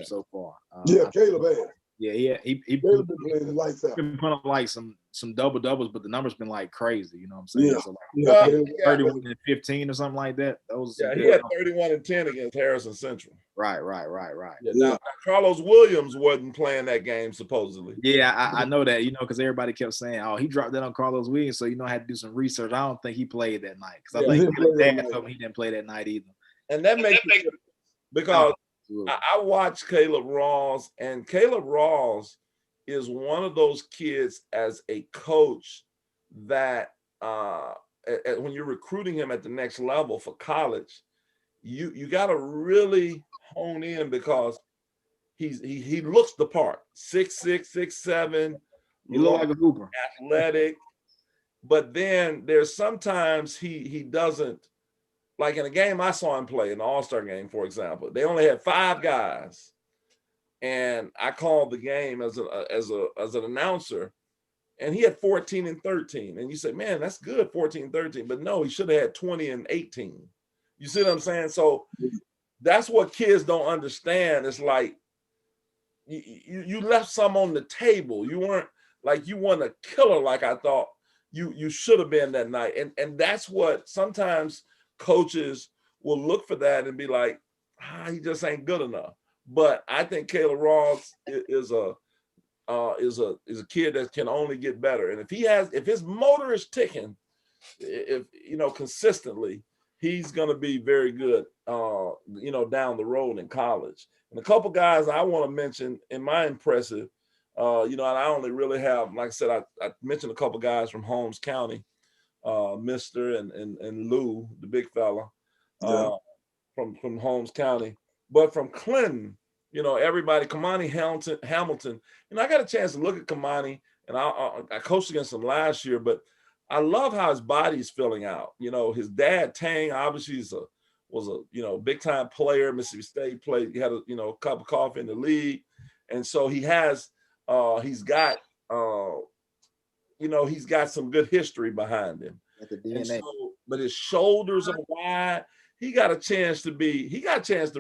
so far. Caleb has. Yeah, he Caleb been playing the lights out. Been putting up like some double doubles, but the numbers been like crazy. You know what I'm saying? Yeah. So like 31 and 15 or something like that. He had 31 and 10 against Harrison Central. Right. Yeah, now Carlos Williams wasn't playing that game supposedly. Yeah, I know that, because everybody kept saying, oh, he dropped that on Carlos Williams, so I had to do some research. I don't think he played that night because I think he didn't play that night either. And that makes because I watched Caleb Rawls, and Caleb Rawls is one of those kids as a coach that when you're recruiting him at the next level for college, you got to really hone in because he looks the part. 6'6", 6'7", you look like a hooper, athletic. But then there's sometimes he doesn't, like in a game I saw him play, in the All-Star game, for example. They only had 5 guys, and I called the game as an announcer, and he had 14 and 13. And you say, man, that's good, 14 and 13. But no, he should have had 20 and 18. You see what I'm saying? So that's what kids don't understand. It's like you left some on the table. You weren't a killer like I thought you should have been that night. And that's what sometimes coaches will look for that and be like, he just ain't good enough. But I think Caleb Ross is a kid that can only get better. And if his motor is ticking, if consistently, he's going to be very good, down the road in college. And a couple guys I want to mention in my impressive, and I only really have, like I said, I mentioned a couple guys from Holmes County, Mister and Lou, the big fella, from Holmes County, but from Clinton, everybody, Kamani Hamilton. I got a chance to look at Kamani, and I coached against him last year, but I love how his body's filling out. His dad, Tang, obviously was a big time player. Mississippi State played. He had a cup of coffee in the league, and so he's got some good history behind him. But his shoulders are wide. He got a chance to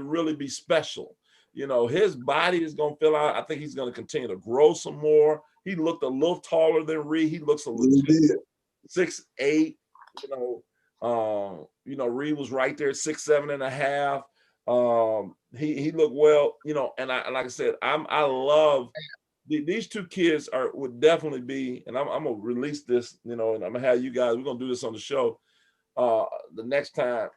really be special. His body is going to fill out. I think he's going to continue to grow some more. He looked a little taller than Reed. He looks a legit 6'8". Reed was right there at 6'7.5". He looked well, and like I said, I love these two kids would definitely be, and I'm gonna release this, and I'm gonna have you guys, we're gonna do this on the show the next time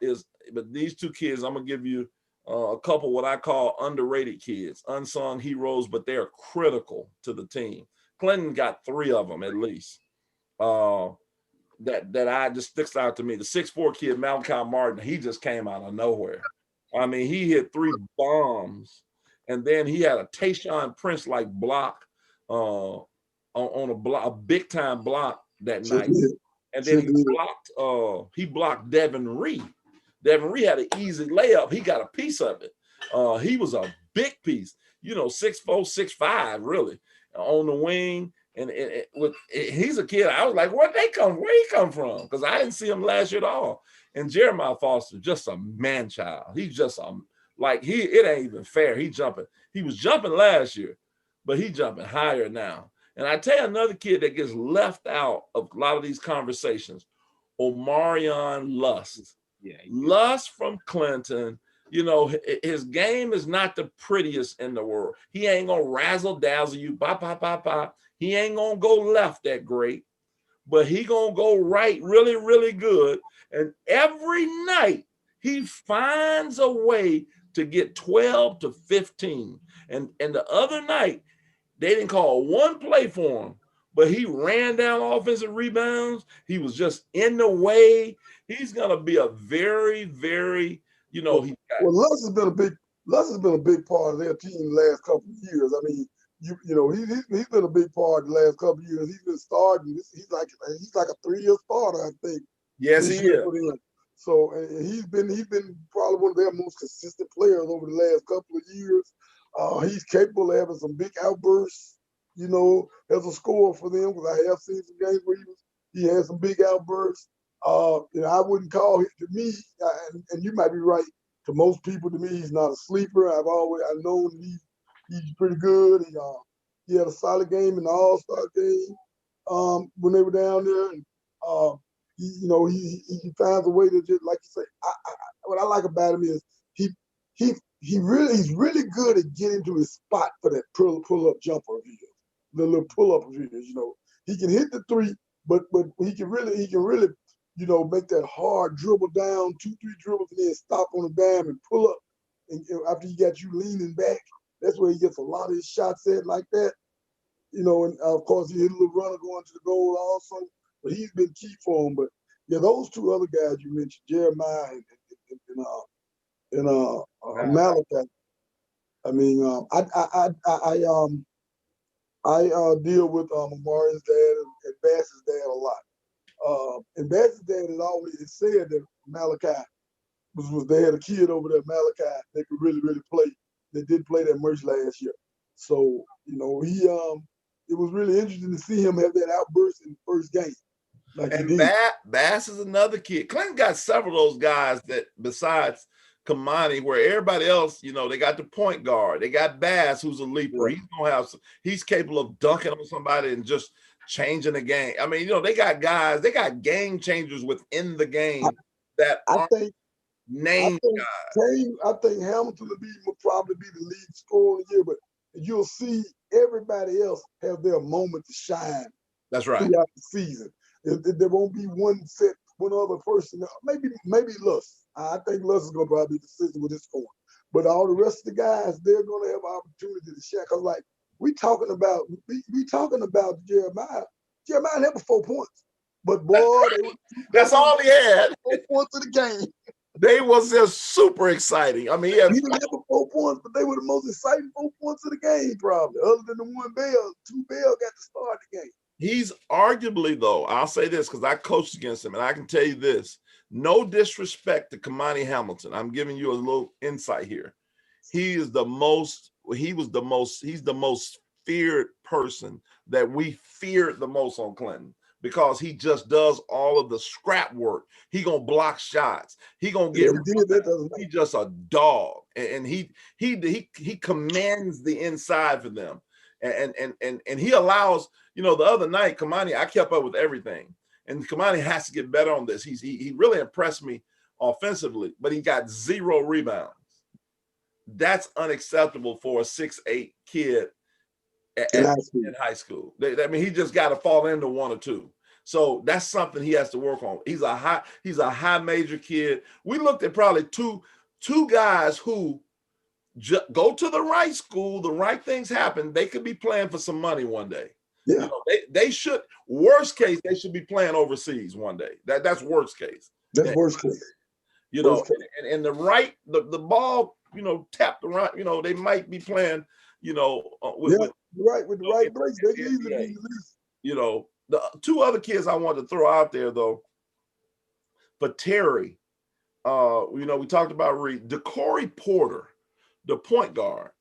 but these two kids, I'm gonna give you a couple what I call underrated kids, unsung heroes, but they're critical to the team. Clinton got 3 of them at least. That I just sticks out to me. The 6'4" kid, Malachi Martin, he just came out of nowhere. I mean, he hit 3 bombs, and then he had a Tayshaun Prince like block on a big time block that night. And then he blocked Devin Reed. Devin Reed had an easy layup. He got a piece of it. He was a big piece, 6'4", 6'5", really, on the wing. And he's a kid. I was like, where he come from? Because I didn't see him last year at all. And Jeremiah Foster, just a man child. He's just it ain't even fair. He was jumping last year, but he jumping higher now. And I tell you another kid that gets left out of a lot of these conversations, Omarion Lust. Yeah, Lust from Clinton. His game is not the prettiest in the world. He ain't gonna razzle dazzle you. He ain't gonna go left that great, but he gonna go right really, really good. And every night he finds a way to get 12 to 15. And the other night, they didn't call one play for him, but he ran down offensive rebounds. He was just in the way. He's gonna be a very, very, Lutz has been a big part of their team the last couple of years. I mean, he's been a big part the last couple of years. He's been starting. He's like a 3-year starter, I think. Yes, he is. So he's been probably one of their most consistent players over the last couple of years. He's capable of having some big outbursts, as a scorer for them, because I have seen some games where he had some big outbursts. I wouldn't call him, to me, and you might be right, to most people, to me, he's not a sleeper. I've known he's pretty good. He had a solid game in the All-Star game when they were down there. And, he finds a way to just, like you say, what I like about him is he's really good at getting to his spot for that pull-up jumper of his, the little pull-up of his. He can hit the 3, but he can really make that hard dribble down, 2-3 dribbles, and then stop on a dime and pull up and after he got you leaning back, that's where he gets a lot of his shots at like that. You know, and of course he hit a little runner going to the goal also, but he's been key for him. But yeah, those two other guys you mentioned, Jeremiah and Malachi. I mean, I deal with Amari's dad and Bass's dad a lot. And Bass's dad had always said that Malachi was they had a kid over there, Malachi, that could really play. That did play that much last year. So, you know, it was really interesting to see him have that outburst in the first game. Like and Bass is another kid. Clinton got several of those guys that besides Kamani, where everybody else, you know, they got the point guard. They got Bass, who's a leaper. Yeah. He's capable of dunking on somebody and just changing the game. I mean, you know, they got guys, they got game changers within the game that aren't named guys. I think Hamilton will probably be the lead scorer of the year, but you'll see everybody else have their moment to shine. That's right. Throughout the season. There won't be one other person. Maybe Luss. I think Luss is going to probably be consistent with his scoring. But all the rest of the guys, they're going to have opportunity to share. Because like we talking about Jeremiah. Jeremiah never 4 points. But boy, that's all he had. 4 points of the game. They was just super exciting. I mean, he didn't have 4 points, but they were the most exciting 4 points of the game, probably. Other than the one Bell, 2 Bell got to start the game. He's arguably, though, I'll say this because I coached against him, and I can tell you this: no disrespect to Kamani Hamilton. I'm giving you a little insight here. He's the most feared person that we feared the most on Clinton, because he just does all of the scrap work. He gonna block shots. He gonna get. He's just a dog, and he commands the inside for them, and he allows. You know, the other night, Kamani, I kept up with everything, and Kamani has to get better on this. He really impressed me offensively, but he got 0 rebounds. That's unacceptable for a 6'8" kid in high school. I mean, he just got to fall into 1 or 2. So that's something he has to work on. He's a high major kid. We looked at probably two guys who go to the right school, the right things happen. They could be playing for some money one day. Yeah. You know, they should, worst case, they should be playing overseas one day. That's worst case. That's worst case. You know, and the the ball, you know, tapped around, you know, they might be playing, you know, with the right place. They can easily be released. You know, the 2 other kids I wanted to throw out there though, for Terry, you know, we talked about DeCorey Porter, the point guard.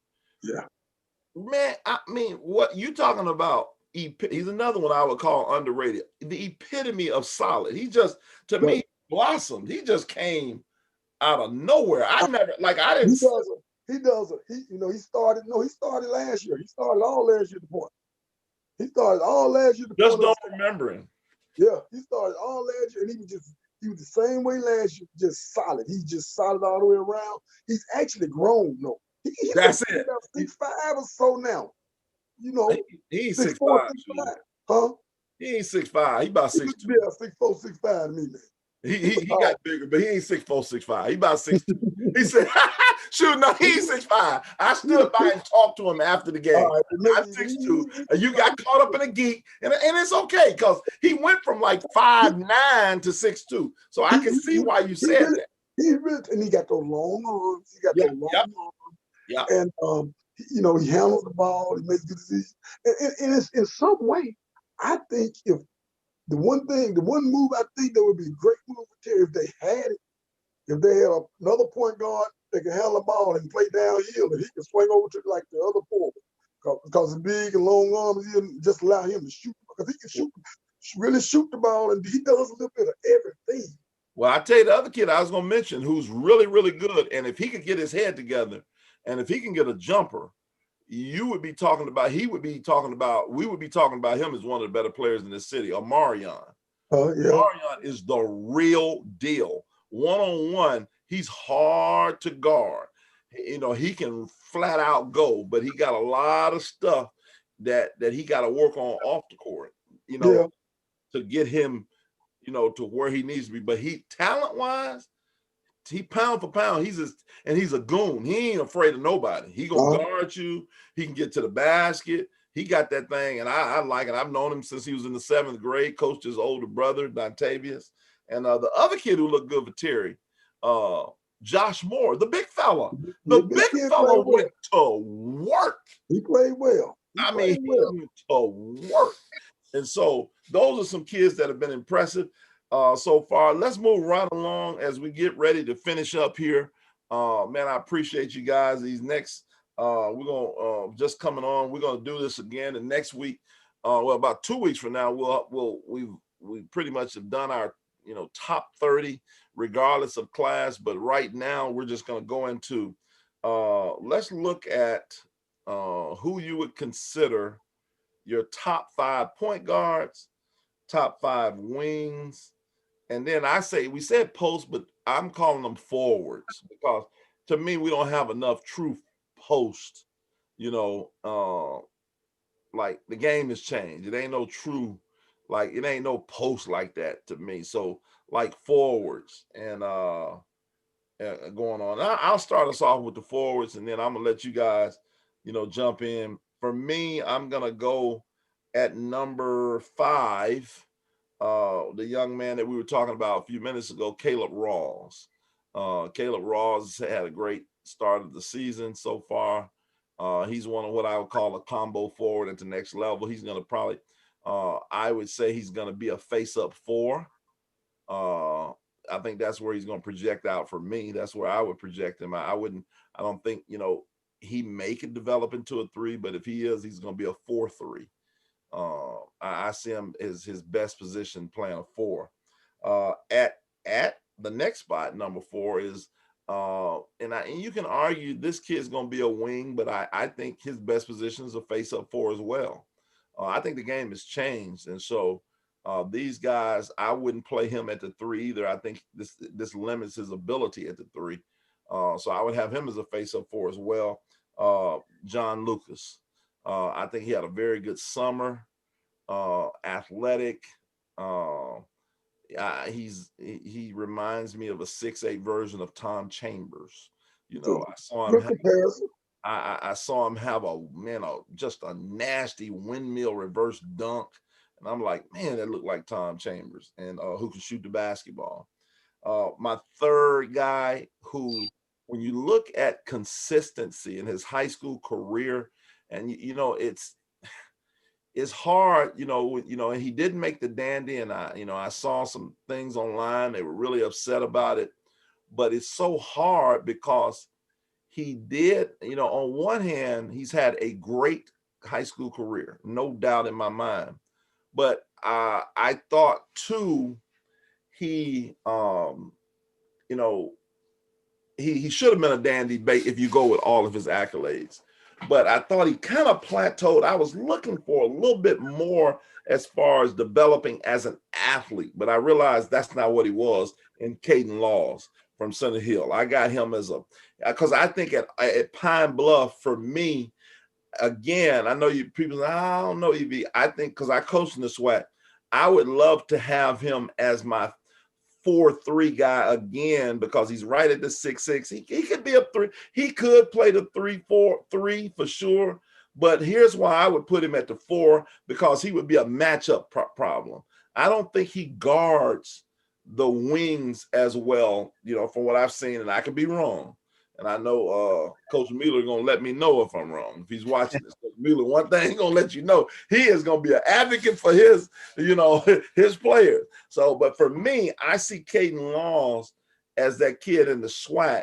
Yeah. Man, I mean, what you talking about? He's another one I would call underrated. The epitome of solid. He just, to me, blossomed. He just came out of nowhere. I didn't. He does it. He started last year. He started all last year at the point. He started all last year. Just don't remember him. Yeah, he started all last year, and he was the same way last year, just solid. He's just solid all the way around. He's actually grown, though. That's it. About 6'5" or so now. You know, he's 6'5". Huh? He ain't 6'5". He about 6'2". Yeah, 6'4", 6'5" to me, man. He got bigger, but he ain't 6'4", 6'5". He about 6'2". He said, shoot, no, he's 6'5". I stood by and talked to him after the game. I'm 6'2". You got caught up in a geek, and it's okay, because he went from like 5'9" to 6'2". So I can see why you said that. And he got those long arms. Arms. Yeah. And you know, he handles the ball. He makes good decisions. And it's, in some way, I think if the one move I think that would be a great move for Terry if they had another point guard that can handle the ball and play downhill, and he can swing over to like the other forward. Because he's big and long arms, he'll just allow him to shoot. Because he can really shoot the ball, and he does a little bit of everything. Well, I tell you, the other kid I was going to mention who's really, really good, and if he could get his head together, and if he can get a jumper, we would be talking about him as one of the better players in this city, Omarion. Yeah. Omarion is the real deal. One-on-one, he's hard to guard. You know, he can flat out go, but he got a lot of stuff that he got to work on off the court, you know, to get him, you know, to where he needs to be. But he talent-wise, he pound for pound, he's a goon. He ain't afraid of nobody. He gonna guard you. He can get to the basket. He got that thing, and I like it. I've known him since he was in the 7th grade. Coached his older brother, Dontavius, and the other kid who looked good for Terry, Josh Moore, the big fella. The big fella went to work. He played well. He went to work. And so those are some kids that have been impressive so far. Let's move right along as we get ready to finish up here. Man, I appreciate you guys. These next, we're going to just coming on. We're going to do this again. And next week, well, about 2 weeks from now, we pretty much have done our, top 30 regardless of class. But right now, we're just going to go into, let's look at who you would consider your top 5 point guards, top 5 wings, and then we said post, but I'm calling them forwards because to me we don't have enough true post. Like the game has changed. It ain't no true, like it ain't no post like that to me. So like forwards and going on. I'll start us off with the forwards, and then I'm gonna let you guys, jump in. For me, I'm gonna go at number 5, the young man that we were talking about a few minutes ago, Caleb Rawls. Caleb Rawls had a great start of the season so far. He's one of what I would call a combo forward at the next level. He's gonna probably, I would say he's gonna be a face-up 4. I think that's where he's going to project out for me. That's where I would project him. I don't think, he may could develop into a 3, but if he is, he's going to be a 4-3. I see him as his best position playing a 4. At the next spot, number 4 is, and you can argue this kid's going to be a wing, but I think his best position is a face-up 4 as well. I think the game has changed, and so these guys, I wouldn't play him at the 3 either. I think this limits his ability at the 3. So I would have him as a face-up 4 as well. John Lucas. I think he had a very good summer. Athletic. He reminds me of a 6'8" version of Tom Chambers. I saw him. I saw him have just a nasty windmill reverse dunk. And I'm like, man, that looked like Tom Chambers, and who can shoot the basketball. My third guy who, when you look at consistency in his high school career, and it's hard, and he didn't make the Dandy, and I saw some things online. They were really upset about it, but it's so hard because he did, on one hand, he's had a great high school career, no doubt in my mind. But I thought too, he should have been a Dandy Bait if you go with all of his accolades. But I thought he kind of plateaued. I was looking for a little bit more as far as developing as an athlete, but I realized that's not what he was in Caden Laws from Center Hill. I got him because I think at Pine Bluff, for me, again, I know you people, I don't know, EV. I think because I coach in the SWAC, I would love to have him as my 4-3 guy again because he's right at the 6'6". He could be a 3. He could play the 3-4-3 for sure. But here's why I would put him at the 4, because he would be a matchup problem. I don't think he guards the wings as well, from what I've seen, and I could be wrong. And I know Coach Mueller going to let me know if I'm wrong. If he's watching this, Coach Mueller, one thing he's going to let you know, he is going to be an advocate for his, his players. So, but for me, I see Caden Laws as that kid in the SWAC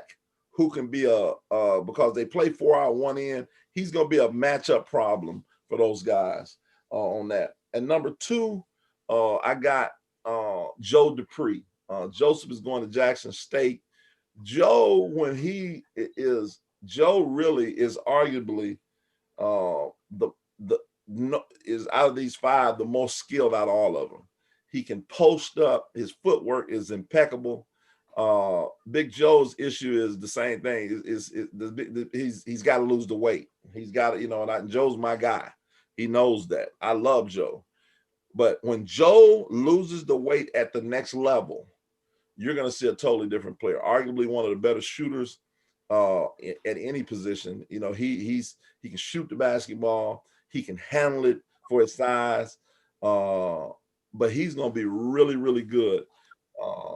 who can be because they play 4 out 1 in, he's going to be a matchup problem for those guys on that. And number 2, I got Joe Dupree. Joseph is going to Jackson State. Joe really is arguably is out of these 5 the most skilled out of all of them. He can post up. His footwork is impeccable. Big Joe's issue is the same thing. He's got to lose the weight. He's got to, and Joe's my guy. He knows that. I love Joe, but when Joe loses the weight at the next level, you're going to see a totally different player. Arguably one of the better shooters at any position. You know, he can shoot the basketball. He can handle it for his size. But he's going to be really, really good.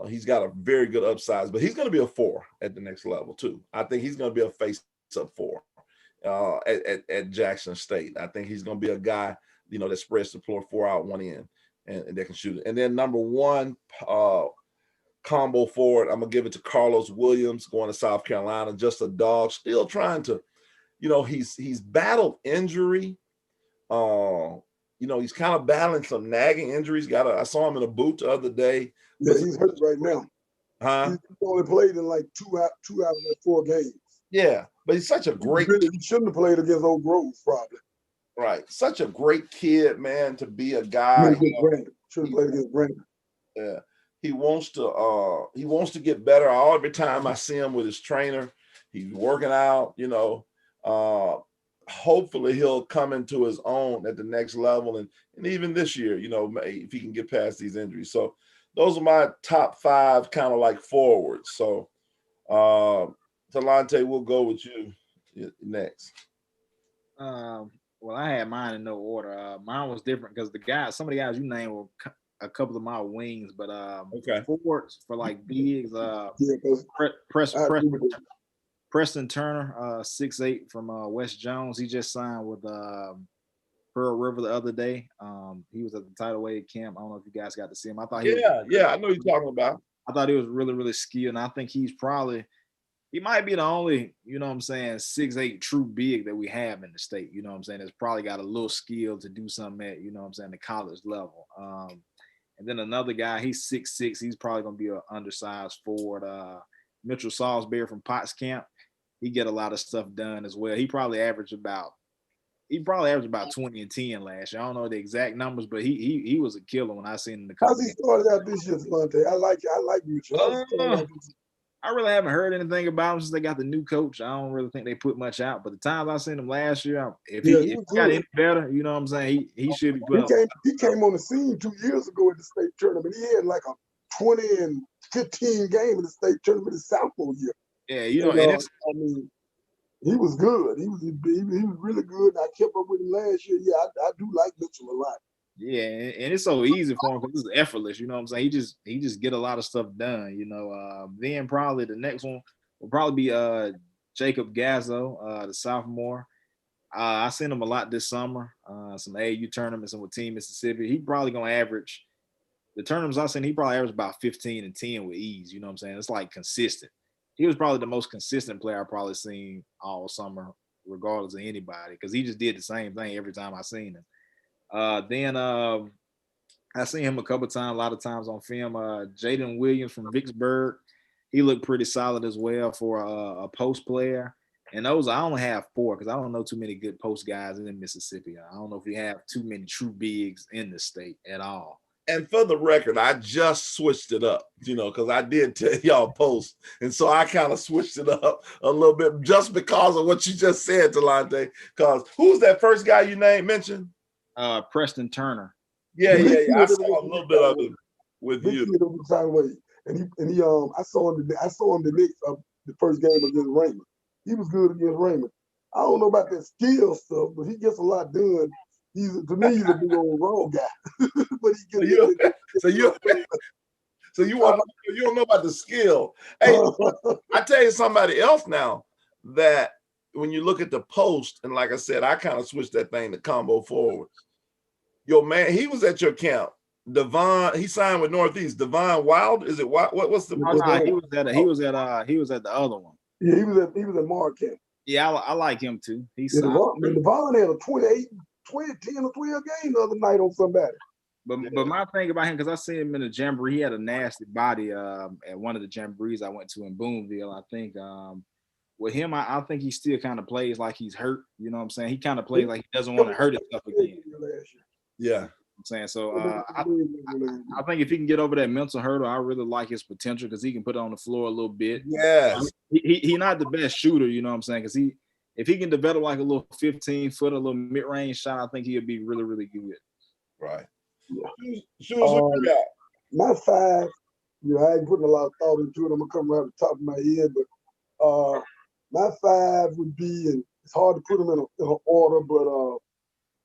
He's got a very good upside, but he's going to be a 4 at the next level too. I think he's going to be a face-up 4 at Jackson State. I think he's going to be a guy, you know, that spreads the floor 4 out, 1 in, and they can shoot it. And then number 1 combo forward, I'm gonna give it to Carlos Williams, going to South Carolina. Just a dog, still trying to, you know, he's battled injury. You know, he's kind of battling some nagging injuries. I saw him in a boot the other day. Yeah, he's hurt right now. Huh? He only played in like 2 out of 4 games. Yeah, but he's such a great. He shouldn't have played against Oak Grove, probably. Right, such a great kid, man, to be a guy. Should have played against Brandon. Yeah. He wants to get better. Every time I see him with his trainer, he's working out, you know. Hopefully he'll come into his own at the next level. And even this year, you know, if he can get past these injuries. So those are my top 5 kind of like forwards. So Telante, we'll go with you next. Well, I had mine in no order. Mine was different because some of the guys you named were a couple of my wings, but okay. Forwards for like bigs. Preston Turner, 6'8" from West Jones. He just signed with Pearl River the other day. He was at the Tidal Wave camp. I don't know if you guys got to see him. I thought I know you're talking about. I thought he was really, really skilled, and I think he might be the only, you know what I'm saying, 6'8" true big that we have in the state. You know what I'm saying? That's probably got a little skill to do something at, you know what I'm saying, the college level. And then another guy, he's 6'6". He's probably going to be an undersized forward. Mitchell Salisbury from Potts Camp. He get a lot of stuff done as well. He probably averaged about 20 and 10 last year. I don't know the exact numbers, but he was a killer when I seen him. How's he started out this year, Telante? I like Mitchell. I really haven't heard anything about him since they got the new coach. I don't really think they put much out. But the times I seen him last year, if he got any better, you know what I'm saying, he should be put up. He came on the scene 2 years ago at the state tournament. He had like a 20 and 15 game in the state tournament his sophomore year. Yeah, you know, and I mean, he was good. He was really good. I kept up with him last year. Yeah, I do like Mitchell a lot. Yeah, and it's so easy for him because it's effortless. You know what I'm saying? He just get a lot of stuff done. You know, then probably the next one will probably be Jacob Gazzo, the sophomore. I seen him a lot this summer. Some AAU tournaments and with Team Mississippi. He probably gonna average the tournaments I seen. He probably averaged about 15 and 10 with ease. You know what I'm saying? It's like consistent. He was probably the most consistent player I've probably seen all summer, regardless of anybody, because he just did the same thing every time I seen him. Then I seen him a couple times, a lot of times on film. Jaden Williams from Vicksburg, he looked pretty solid as well for a post player. And those, I only have 4 because I don't know too many good post guys in Mississippi. I don't know if we have too many true bigs in the state at all. And for the record, I just switched it up, you know, because I did tell y'all post. And so I kind of switched it up a little bit just because of what you just said, Telante. Because who's that first guy you mentioned? Preston Turner. Yeah. I saw a little bit of it with you. And he I saw him the first game against Raymond. He was good against Raymond. I don't know about that skill stuff, but he gets a lot done. To me, he's a big old raw guy. But so you don't know about the skill. Hey, I tell you somebody else now that when you look at the post, and like I said, I kind of switched that thing to combo forwards. Yo, man, he was at your camp. Devon, he signed with Northeast. Devon Wild, is it what's the? No, he was at the other one. Yeah, he was at Marquette. Yeah, I like him too. Devon had a 10 or 12 game the other night on somebody. But my thing about him, because I seen him in a jamboree, he had a nasty body at one of the jamborees I went to in Boonville. I think with him, I think he still kind of plays like he's hurt. You know what I'm saying? He kind of plays like he doesn't want to hurt himself again. Yeah. I'm saying so. I think if he can get over that mental hurdle, I really like his potential because he can put it on the floor a little bit. Yes. He's not the best shooter, you know what I'm saying? Because if he can develop like a little 15-foot, a little mid-range shot, I think he'll be really, really good. Right. Yeah. My I ain't putting a lot of thought into it. I'm gonna come right off the top of my head, but my five would be, and it's hard to put them in an order, but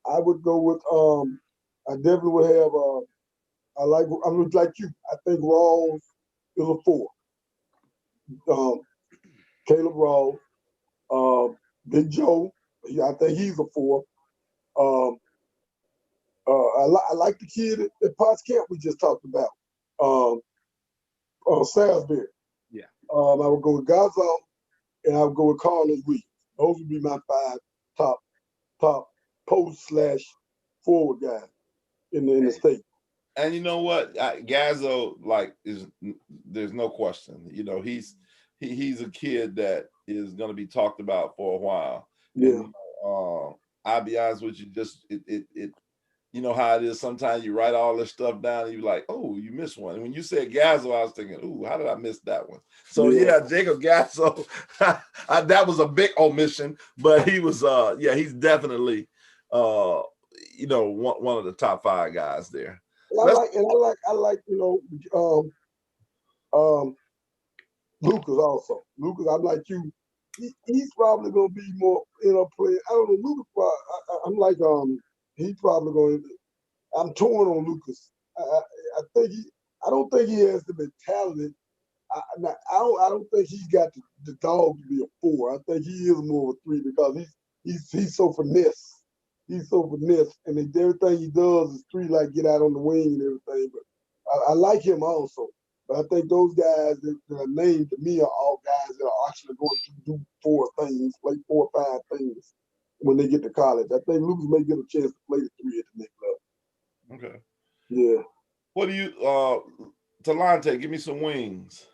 I would go with I definitely would have I'm like you. I think Rawls is a 4. Um, Caleb Rawls, Big Joe, I think he's a 4. Um, I like the kid at Potts Camp we just talked about, um, Salisbury. Yeah. I would go with Gazo, and I would go with Carlos Reed. Those would be my 5 top post / forward guys in the state. And you know what, Gazzo, like, there's no question. He's a kid that is going to be talked about for a while. Yeah. And I'll be honest with you, just it you know how it is. Sometimes you write all this stuff down and you're like, oh, you missed one. And when you said Gazzo, I was thinking, ooh, how did I miss that one? So yeah, Jacob Gazzo, that was a big omission, but he was he's definitely one of the top 5 guys there. I like Lucas also. Lucas, I'm like you. He's probably gonna be more player. I don't know. Lucas, I'm like he's probably going. I'm torn on Lucas. I think I don't think he has the mentality. I don't think he's got the dog to be a 4. I think he is more of a 3 because he's so finesse. He's so finesse, and everything he does is 3, like get out on the wing and everything. But I like him also. But I think those guys that are named to me are all guys that are actually going to do 4 things, play 4 or 5 things when they get to college. I think Lucas may get a chance to play the 3 at the next level. Okay. Yeah. What do you, Telante? Give me some wings.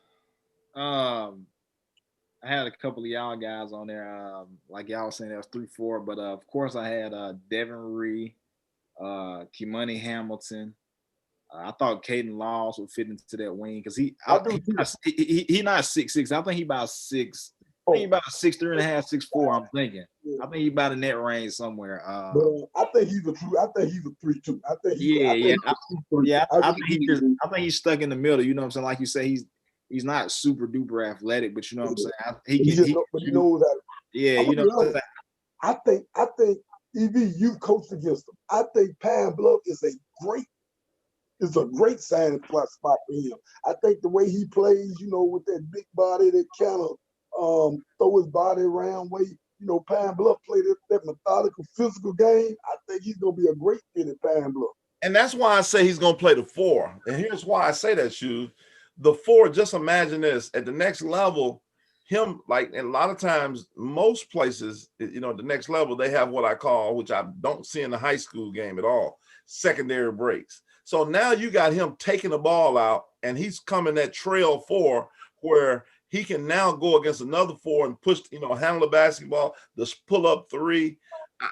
I had a couple of y'all guys on there. Like y'all was saying, that was 3-4. But of course, I had Devin Ree, Kimani Hamilton. I thought Caden Laws would fit into that wing because he not 6'6". I think he about 6. I think he about 6'3.5", 6'4". I'm thinking. I think he about in that range somewhere. I think he's a 3 too. I think I think he's stuck in the middle. You know what I'm saying? Like you say, he's not super duper athletic, but you know what I'm saying. But he knows that. Yeah, you know what I'm saying. I think EV, you've coached against him. I think Pine Bluff is a great signing spot for him. I think the way he plays, with that big body, that kind of throw his body around way, Pine Bluff played that methodical, physical game. I think he's going to be a great fit at Pine Bluff. And that's why I say he's going to play the 4. And here's why I say that, Shoes. The 4, just imagine this, at the next level, him, like, and a lot of times, most places, the next level, they have what I call, which I don't see in the high school game at all, secondary breaks. So now you got him taking the ball out, and he's coming that trail 4 where he can now go against another 4 and push, handle the basketball, this pull up 3.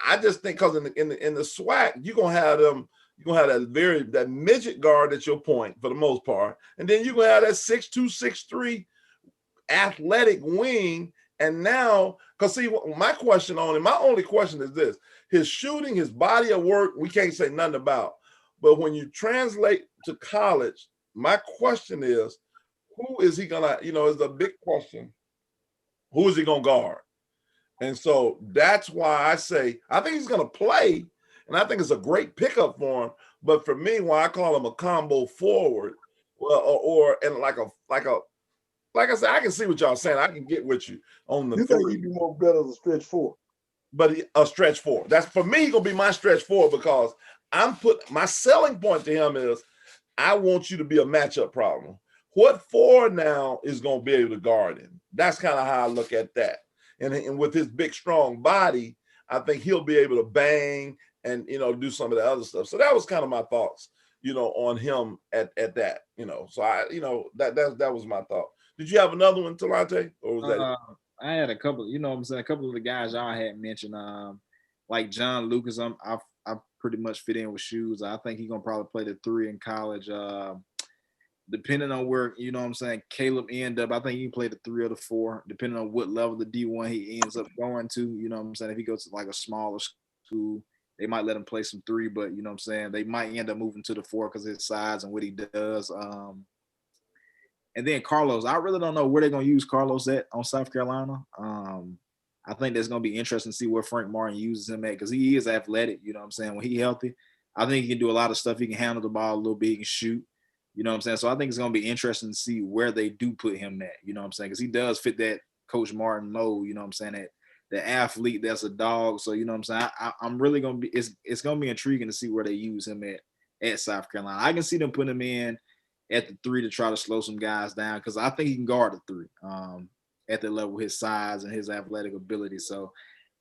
I just think because in the SWAC, you're gonna have them. You're gonna have that midget guard at your point for the most part, and then you're gonna have that 6'2", 6'3" athletic wing. And now, because see, my question on him, my only question is this: his shooting, his body of work, we can't say nothing about. But when you translate to college, my question is, who is he gonna? Is the big question. Who is he gonna guard? And so that's why I say I think he's gonna play. And I think it's a great pickup for him. But for me, why I call him a combo forward, well, like I said, I can see what y'all saying. I can get with you on the 3. Think he'd be more better as a stretch 4. But a stretch 4. That's for me gonna be my stretch 4 because my selling point to him is I want you to be a matchup problem. What 4 now is gonna be able to guard him? That's kind of how I look at that. And with his big, strong body, I think he'll be able to bang and do some of the other stuff. So that was kind of my thoughts, on him at that, So I, that was my thought. Did you have another one, Telante, or was that? I had a couple. What I'm saying, a couple of the guys y'all had mentioned, like John Lucas. I pretty much fit in with Shoes. I think he's gonna probably play the 3 in college. Depending on where, what I'm saying, Caleb end up, I think he can play the 3 or the 4, depending on what level the D1 he ends up going to. What I'm saying, if he goes to like a smaller school, they might let him play some 3, but what I'm saying, they might end up moving to the 4 because of his size and what he does. And then Carlos, I really don't know where they're gonna use Carlos at on South Carolina. I think that's gonna be interesting to see where Frank Martin uses him at because he is athletic. You know what I'm saying? When he's healthy, I think he can do a lot of stuff. He can handle the ball a little bit. He can shoot. You know what I'm saying? So I think it's gonna be interesting to see where they do put him at. You know what I'm saying? Because he does fit that Coach Martin mold. You know what I'm saying? That the athlete that's a dog. So you know what I'm saying? I'm really gonna be. It's gonna be intriguing to see where they use him at South Carolina. I can see them putting him in at the 3 to try to slow some guys down because I think he can guard the 3 at the level, his size and his athletic ability. So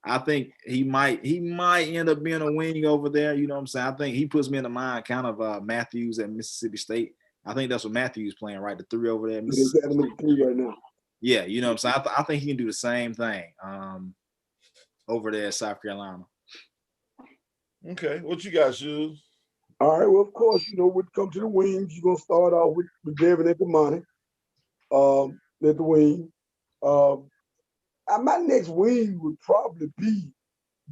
I think he might end up being a wing over there. You know what I'm saying? I think he puts me in the mind kind of Matthews at Mississippi State. I think that's what Matthews playing, right? The 3 over there. He's got him at 3 right now. Yeah, you know what I'm saying? I think he can do the same thing over there at South Carolina. Okay, what you got, Shoes? All right, well, of course, when it comes to the wings, you're going to start off with Devin at the money, at the wing. My next wing would probably be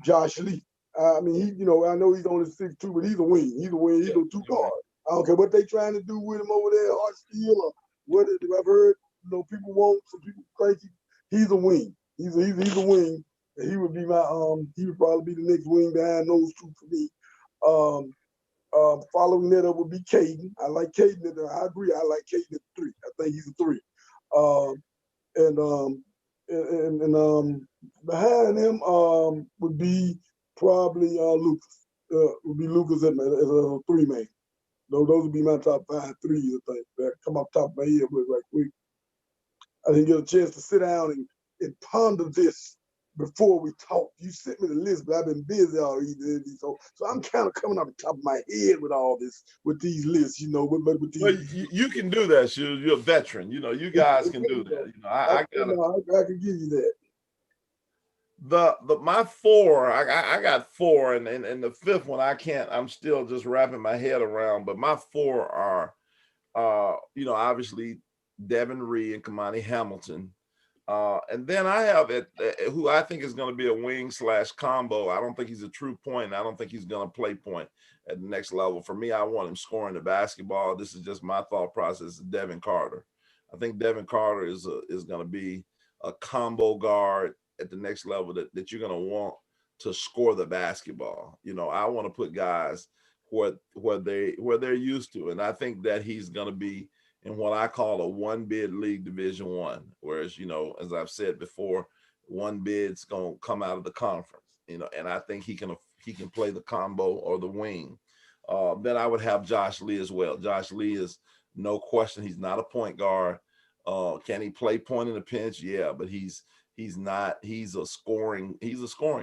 Josh Lee. I mean, I know he's only 6'2", but he's a wing. He's a wing. He's a 2 guard. I don't care what they trying to do with him over there, Hartsfield, or what I've heard. People want, some people crazy. He's a wing. He's a wing. And he would be he would probably be the next wing behind those 2 for me. Following that up would be Caden. I like Caden. I agree. I like Caden at 3. I think he's a 3. And behind him would be probably Lucas. Would be Lucas as a 3-man. Those would be my top 5 threes. I think that come off the top of my head right quick. I didn't get a chance to sit down and ponder this before we talk. You sent me the list, but I've been busy all evening. So I'm kind of coming off the top of my head with all this, with these lists, with these. Well, you can do that, Shoes. You're a veteran. You guys can do that. I can give you that. My 4, I got 4, and the 5th one I'm still just wrapping my head around. But my 4 are, obviously Devin Reed and Kamani Hamilton. And then I have who I think is going to be a wing / combo. I don't think he's a true point. And I don't think he's going to play point at the next level. For me, I want him scoring the basketball. This is just my thought process. Devin Carter. I think Devin Carter is going to be a combo guard at the next level that you're going to want to score the basketball. I want to put guys where they're used to, and I think that he's going to be in what I call a 1-bid league Division I, whereas, as I've said before, 1 bid's going to come out of the conference, and I think he can play the combo or the wing. Then I would have Josh Lee as well. Josh Lee is no question. He's not a point guard. Can he play point in the pinch? Yeah, but he's a scoring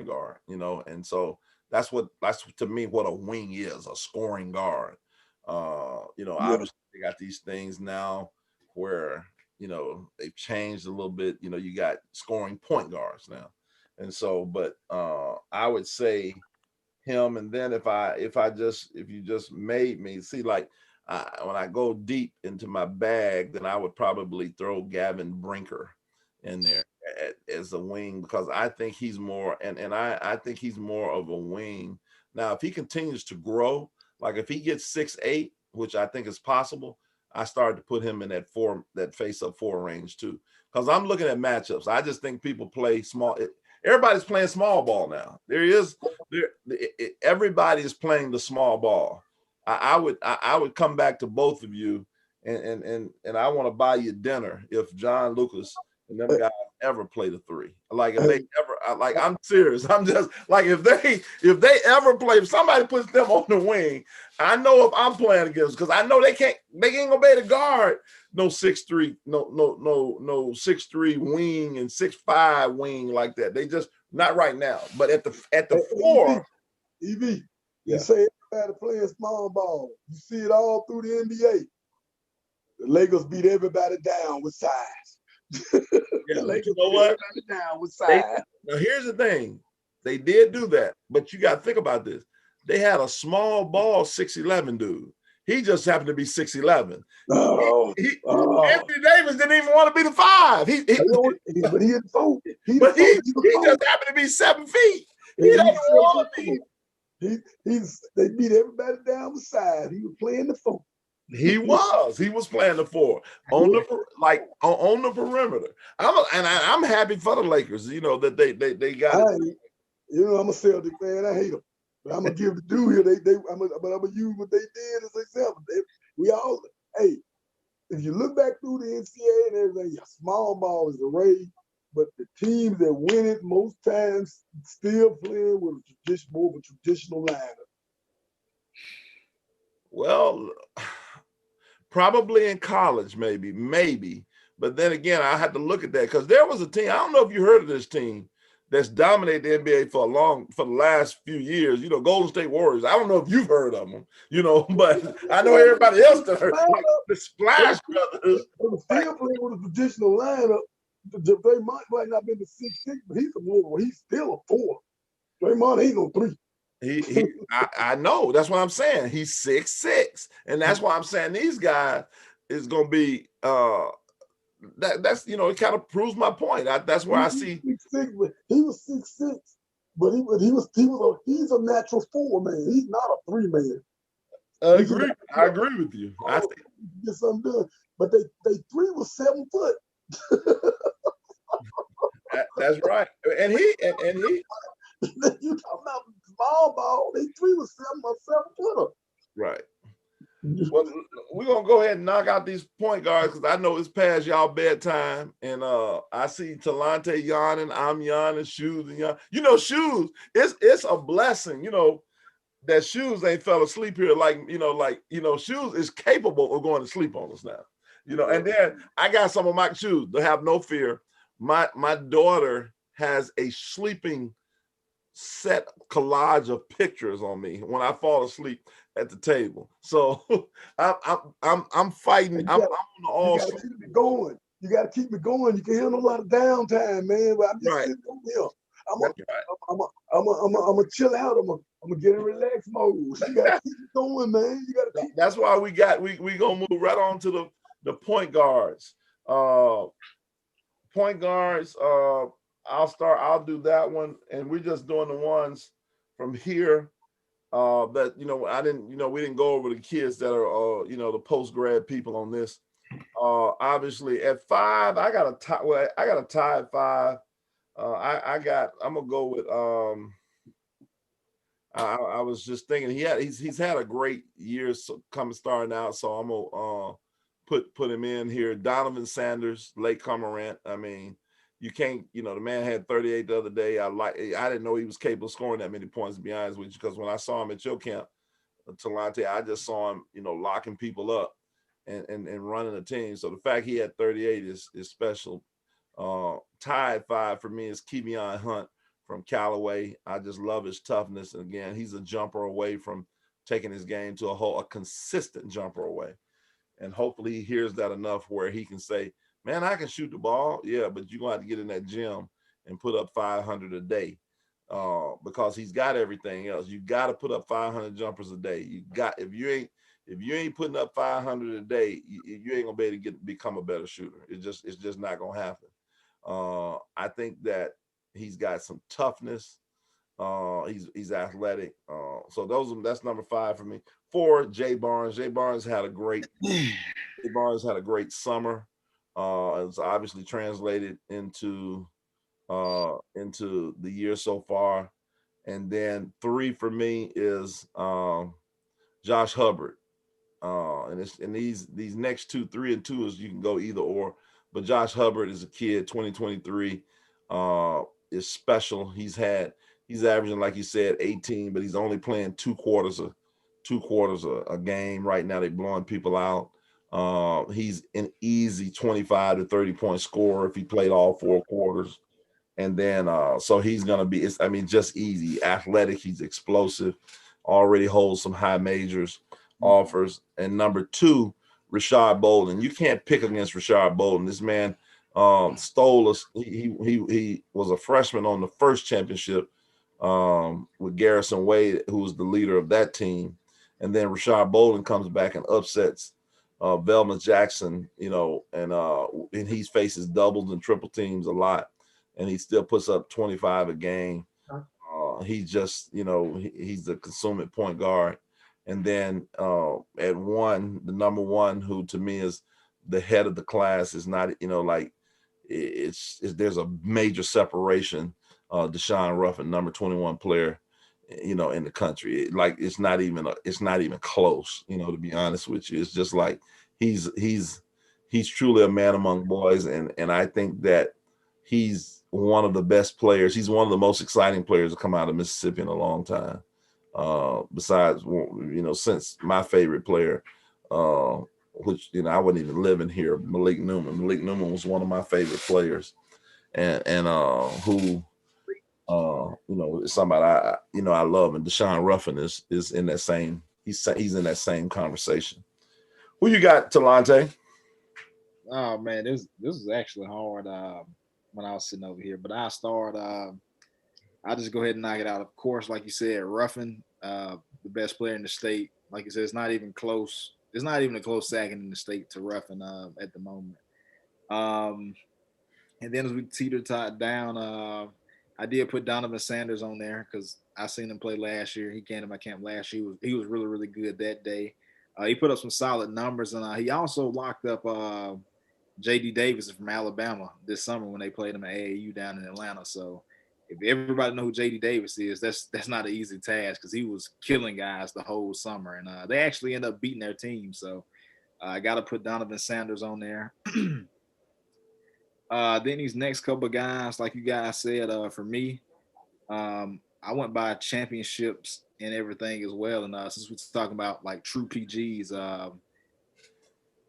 guard, and so that's to me what a wing is, a scoring guard. Obviously they got these things now where, they've changed a little bit, you got scoring point guards now. And so, but I would say him. And then if you just made me see, like, when I go deep into my bag, then I would probably throw Gavin Brinker in there as a wing, because I think he's more, and I think he's more of a wing. Now, if he continues to grow, like if he gets 6'8", which I think is possible, I started to put him in that face-up 4 range too. Because I'm looking at matchups. I just think people play small. Everybody's playing small ball now. Everybody is playing the small ball. I would come back to both of you, and I want to buy you dinner if John Lucas and them guys ever play the 3. Like if they ever, like, I'm serious. I'm just like, if they ever play, if somebody puts them on the wing, I know if I'm playing against, because I know they ain't gonna be able to guard no 6'3", no 6'3" wing and 6'5" wing like that. They just not right now. But at the 4, EV, you say everybody playing small ball. You see it all through the NBA. The Lakers beat everybody down with size. Yeah, you know what? Down with size. Now here's the thing. They did do that, but you got to think about this. They had a small ball 6'11" dude. He just happened to be 6'11". Anthony Davis didn't even want to be the 5. But he had 4. He just happened to be 7 feet. He doesn't want to be. They beat everybody down with size. He was playing the 4. He was playing the 4 on the on the perimeter. I'm happy for the Lakers. You know that they got it. You know, I'm a Celtic fan. I hate them, but I'm gonna give the dude here. I'm gonna use what they did as example. We all, hey, if you look back through the NCAA and everything, yeah, small ball is a rage, but the teams that win it most times still playing with more of a traditional lineup. Well, probably in college, maybe. But then again, I had to look at that because there was a team. I don't know if you heard of this team that's dominated the NBA for the last few years. You know, Golden State Warriors. I don't know if you've heard of them. You know, but I know everybody else that heard like the Splash Brothers. They were still playing with a traditional lineup. Draymond might not been the 6'6", but he's still a 4. Draymond ain't no 3. I know. That's what I'm saying. He's 6'6", and that's why I'm saying these guys is gonna be that's you know, it kind of proves my point. That's where I see 6'6", he was 6'6", but he's a natural 4 man. He's not a 3 man. I agree with you. I think get something done, but they 3 was 7 foot. That's right. And he You talking about small ball? They 3 was 7 footer. Right. Well, we're gonna go ahead and knock out these point guards because I know it's past y'all bedtime, and I see Telante yawning, I'm yawning, Shoes and yawning. You know, Shoes, it's a blessing, you know, that Shoes ain't fell asleep here Shoes is capable of going to sleep on us now. You know, and then I got some of my Shoes to have no fear. My daughter has a sleeping set collage of pictures on me when I fall asleep at the table. So I'm fighting. I'm on all. You gotta keep it going. You gotta keep it going. You can't handle a lot of downtime, man. But I'm just sitting over here. I'm gonna chill out. I'm gonna get in relax mode. You gotta keep it going, man. You gotta keep. That's why we gonna move right on to the point guards. Point guards. I'll do that one, and we're just doing the ones from here. That we didn't go over the kids that are the post grad people on this. Obviously at 5, I got a tie at 5. I'm gonna go with I was just thinking he's had a great year starting out, so I'm gonna put him in here. Donovan Sanders, late Cormorant. I mean, you can't, the man had 38 the other day. I didn't know he was capable of scoring that many points, to be honest with you, because when I saw him at your camp, Telante, I just saw him, locking people up and running a team. So the fact he had 38 is special. Tied 5 for me is Kevion Hunt from Callaway. I just love his toughness. And again, he's a jumper away from taking his game to a consistent jumper away. And hopefully he hears that enough where he can say, man, I can shoot the ball. Yeah, but you're going to have to get in that gym and put up 500 a day because he's got everything else. You got to put up 500 jumpers a day. If you ain't putting up 500 a day, you ain't going to be able to become a better shooter. It's just not going to happen. I think that he's got some toughness. He's athletic. So that's number 5 for me. 4, Jay Barnes. Jay Barnes had a great summer. It's obviously translated into the year so far. And then 3 for me is Josh Hubbard. And these next 2, 3 and 2 is you can go either or. But Josh Hubbard is a kid, 2023, is special. He's averaging, like you said, 18, but he's only playing 2 quarters a game right now. They're blowing people out. He's an easy 25 to 30 point scorer if he played all 4 quarters. And then so he's gonna be, just easy, athletic, he's explosive, already holds some high majors offers. And number 2, Rashad Bolden. You can't pick against Rashad Bolden. This man stole us. He was a freshman on the first championship with Garrison Wade, who was the leader of that team. And then Rashad Bolden comes back and upsets Velma Jackson, and he faces doubles and triple teams a lot, and he still puts up 25 a game. He's just, he's the consuming point guard. And then at one, the number one, who to me is the head of the class, is not, like it's there's a major separation. Deshaun Ruffin, number 21 player, in the country. Like it's not even close. To be honest with you, it's just like he's truly a man among boys, and I think that he's one of the best players. He's one of the most exciting players to come out of Mississippi in a long time. Besides, since my favorite player, which I wasn't even living here, Malik Newman. Malik Newman was one of my favorite players, and who is somebody I love, and Deshaun Ruffin is in that same. He's in that same conversation. Who you got, Telante? Oh man, this is actually hard when I was sitting over here, but I'll just go ahead and knock it out. Of course, like you said, Ruffin, the best player in the state. Like you said, it's not even close. It's not even a close second in the state to Ruffin at the moment. Um, and then as we teeter-tot down, I did put Donovan Sanders on there because I seen him play last year. He came to my camp last year. He was really, really good that day. He put up some solid numbers, and he also locked up J.D. Davis from Alabama this summer when they played him at AAU down in Atlanta. So if everybody know who J.D. Davis is, that's not an easy task because he was killing guys the whole summer, and they actually end up beating their team. So I got to put Donovan Sanders on there. Then these next couple of guys, like you guys said, for me, I went by championships and everything as well. And since we're talking about like true PGs,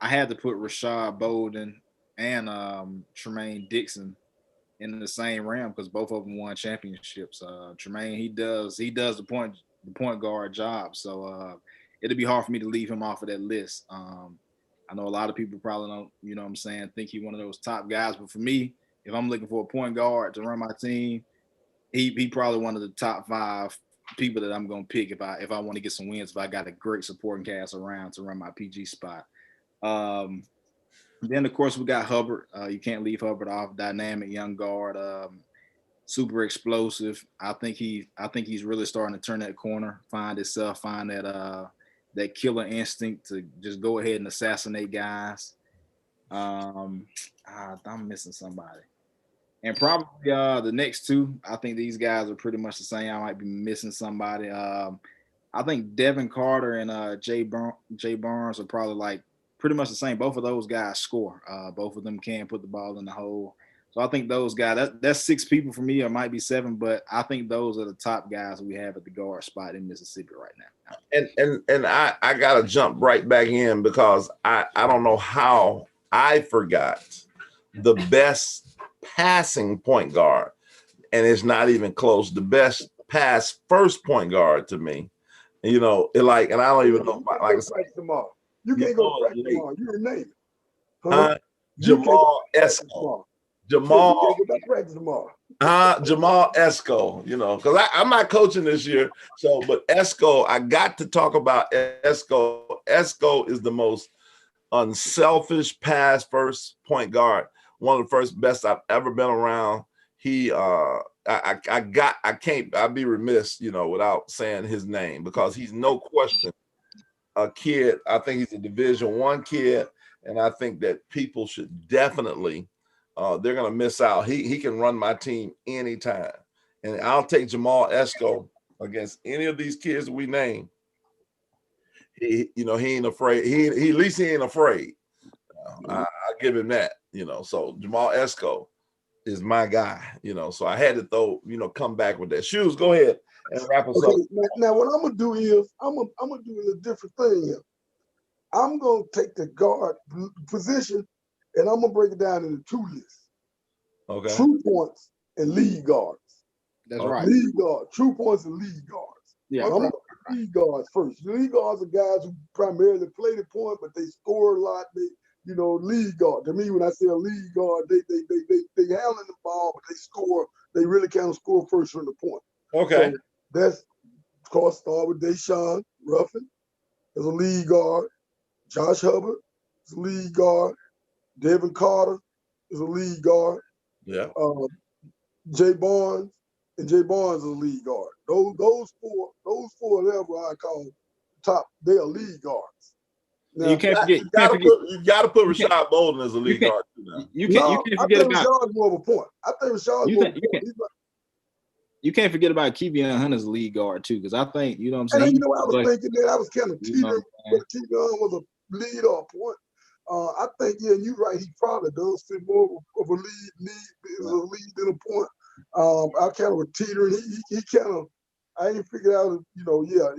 I had to put Rashad Bolden and Tremaine Dixon in the same realm because both of them won championships. Tremaine, he does the point guard job, so it'd be hard for me to leave him off of that list. I know a lot of people probably don't, what I'm saying, think he's one of those top guys, but for me, if I'm looking for a point guard to run my team, he probably one of the top 5 people that I'm gonna pick if I want to get some wins. If I got a great supporting cast around to run my PG spot. Then of course we got Hubbard. You can't leave Hubbard off. Dynamic young guard, super explosive. I think he's really starting to turn that corner, find that killer instinct to just go ahead and assassinate guys. I'm missing somebody. And probably the next two, I think these guys are pretty much the same. I might be missing somebody. I think Devin Carter and Jay Barnes are probably like pretty much the same. Both of those guys score. Both of them can put the ball in the hole. So I think those guys, that's 6 people for me, or might be 7, but I think those are the top guys we have at the guard spot in Mississippi right now. And I gotta jump right back in because I don't know how I forgot the best passing point guard, and it's not even close. The best pass first point guard to me, and I don't even know. Like I said, tomorrow. You can't go to practice tomorrow. You're a name. Jamal Esco. Jamal. You can't go to practice tomorrow. Jamal Esco, because I'm not coaching this year. So, but Esco, I got to talk about Esco. Esco is the most unselfish pass first point guard. One of the first best I've ever been around. He, I'd be remiss, without saying his name because he's no question a kid. I think he's a Division I kid, and I think that people should definitely. They're going to miss out. He can run my team anytime. And I'll take Jamal Esco against any of these kids we name. He ain't afraid. He at least he ain't afraid. I give him that, So Jamal Esco is my guy, So I had to come back with that. Shoes, go ahead and wrap us up. Now what I'm going to do is I'm going to do a different thing here. I'm going to take the guard position and I'm gonna break it down into 2 lists. Okay. True points and lead guards. That's right. Lead guard, true points and lead guards. Yeah. I'm gonna put lead guards first. Lead guards are guys who primarily play the point, but they score a lot. They, lead guard. To me, when I say a lead guard, they handling the ball, but they score. They really kind of score first from the point. Okay. So that's, of course, start with Deshaun Ruffin as a lead guard. Josh Hubbard is a lead guard. Devin Carter is a lead guard. Yeah. Jay Barnes is a lead guard. Those four level I call top. They are lead guards. Now, you can't forget. You gotta put Rashad Bolden as a lead guard too now. You can't I forget think about. Rashad's more of a point. I think Rashad's more of a point. You can't forget about Kevion Hunt as a lead guard too, because I think you know what I'm saying. And you know, I was thinking that I was kind of teetering whether Kevion was a lead or a point. I think, yeah, you're right. He probably does fit more of a lead than a point. I kind of teetering. He kind of. I ain't figured out, you know, yeah,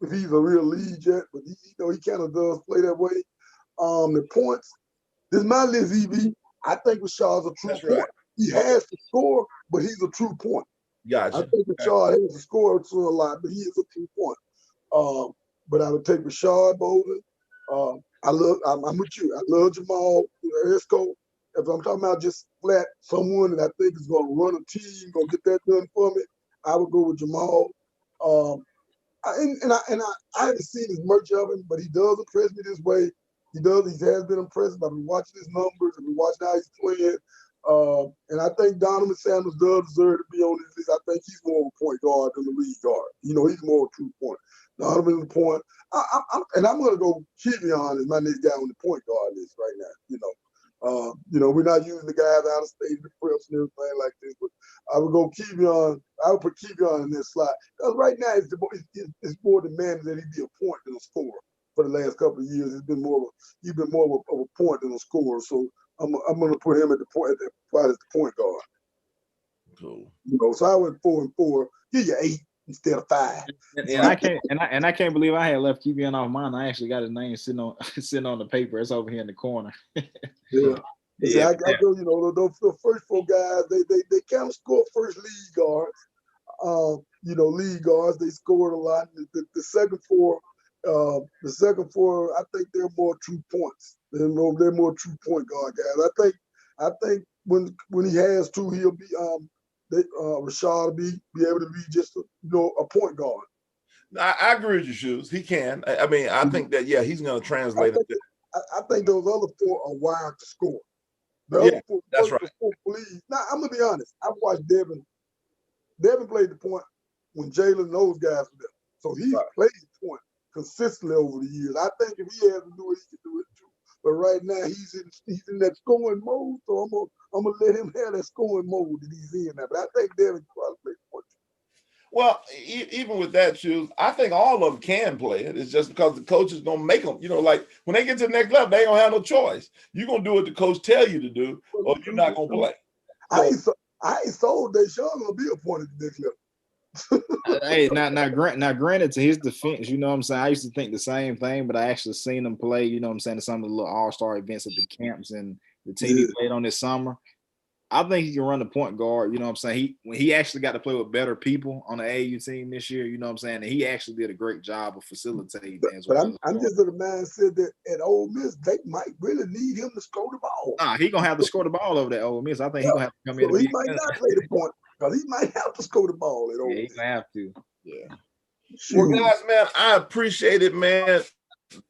if he's a real lead yet, but he, you know, he kind of does play that way. The points. This is my list, EV. I think Rashad's a true point. Right. He has to score, but he's a true point. Gotcha. I think Rashad has to score to a lot, but he is a true point. But I would take Rashad Bolden. I'm with you. I love Jamal Esco. If I'm talking about just flat someone that I think is going to run a team, going to get that done for me, I would go with Jamal. I haven't seen his merch of him, but he does impress me this way. He has been impressive. I've been watching his numbers. I've been watching how he's playing. And I think Donovan Sanders does deserve to be on this list. I think he's more of a point guard than the lead guard. You know, he's more of a true point. Donovan's a point. I'm going to go Kevion as my next guy on the point guard list right now. You know, we're not using the guys out of state, the preps and everything like this, but I would go Kevion. I would put Kevion in this slot. Because right now, it's more demanding that he be a point than a scorer. For the last couple of years, he's been more of a point than a scorer. So I'm going to put him at the point as the point guard. Cool. You know, so I went 4 and 4. Give you 8 instead of 5. And I can't believe I had left Kevion off mine. I actually got his name sitting on the paper. It's over here in the corner. Yeah. I go, you know, the first 4 guys, they kind of score first lead guards. You know, lead guards, they scored a lot. The second 4, I think they're more true points. They're more true point guard guys. I think when he has to, he'll be Rashad will be able to be just a point guard. I agree with you, Shoes. He can. I mean, I think that he's going to translate it. I think those other 4 are wired to score. The other 4, that's right. 4 please. Now I'm gonna be honest. I've watched Devin. Devin played the point when Jalen and those guys were there, so he played the point consistently over the years. I think if he has to do it, he can do it too. But right now he's in that scoring mode, so I'm gonna let him have that scoring mode that he's in now. But I think Devin probably played the point. Well, even with that, Shoes, I think all of them can play it. It's just because the coach is going to make them, you know, like when they get to the next level, they ain't going to have no choice. You're going to do what the coach tell you to do, or you're not going to play. So, I ain't sold Deshaun going to be a point at the next level. Hey, now, granted, to his defense, you know what I'm saying? I used to think the same thing, but I actually seen him play, you know what I'm saying, at some of the little all-star events at the camps and the team he played on this summer. I think he can run the point guard, you know what I'm saying? When he actually got to play with better people on the AAU team this year, you know what I'm saying? And he actually did a great job of facilitating as well. But I'm just of the mindset that at Ole Miss, they might really need him to score the ball. Nah, he going to have to score the ball over there, Ole Miss. I think he's going to have to come in. So he might not play the point because he might have to score the ball at Ole Miss. Yeah, he's going to have to. Yeah. Well, guys, man, I appreciate it, man.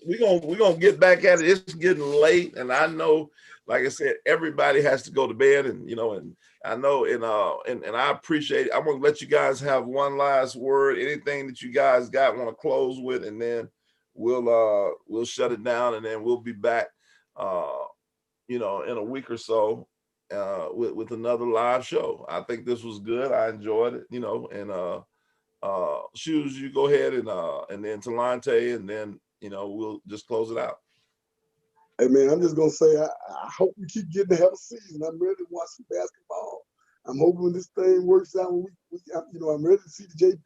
We're gonna get back at it. It's getting late, and I know, like I said, everybody has to go to bed, and you know, and I know, and I appreciate it. I'm gonna let you guys have one last word. Anything that you guys want to close with, and then we'll shut it down, and then we'll be back, you know, in a week or so, with another live show. I think this was good. I enjoyed it, you know, and Shoes, you go ahead, and then Talante, and then, you know, we'll just close it out. Hey, man, I'm just going to say, I hope we keep getting to have a season. I'm ready to watch some basketball. I'm hoping when this thing works out, you know, I'm ready to see the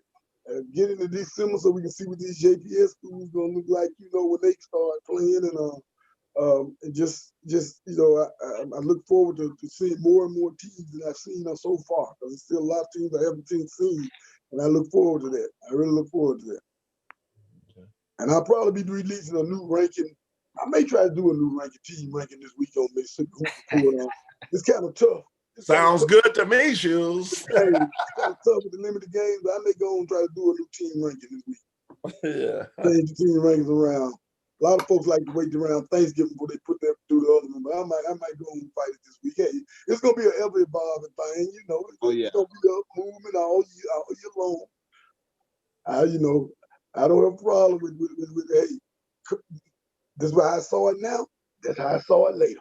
get into December so we can see what these JPS schools going to look like, you know, when they start playing. And just you know, I look forward to seeing more and more teams than I've seen so far, because there's still a lot of teams I haven't seen, and I look forward to that. I really look forward to that. Okay. And I'll probably be releasing a new ranking. I may try to do a new team ranking this week on Mississippi. It's kind of tough. Sounds good to me, Shoes. Hey, it's kind of tough with the limited games, but I may go and try to do a new team ranking this week. Yeah. Change the team rankings around. A lot of folks like to wait around Thanksgiving before they put that through the other one, but I might go and fight it this week. Hey, it's gonna be an ever evolving thing, you know. It's gonna be up moving all year long. You know, I don't have a problem with hey, this is why I saw it now. That's how I saw it later.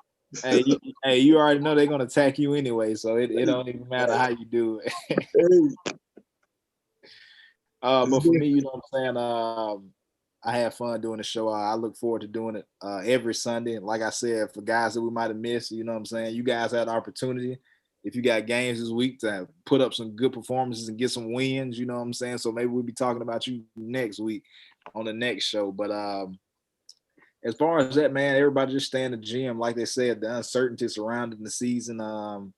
Hey, you already know they're gonna attack you anyway, so it don't even matter how you do it. Hey, But for me, you know what I'm saying. I had fun doing the show. I look forward to doing it every Sunday. Like I said, for guys that we might have missed, you know what I'm saying. You guys had the opportunity. If you got games this week to put up some good performances and get some wins, you know what I'm saying. So maybe we'll be talking about you next week on the next show. But as far as that, man, everybody just stay in the gym. Like they said, the uncertainty surrounding the season.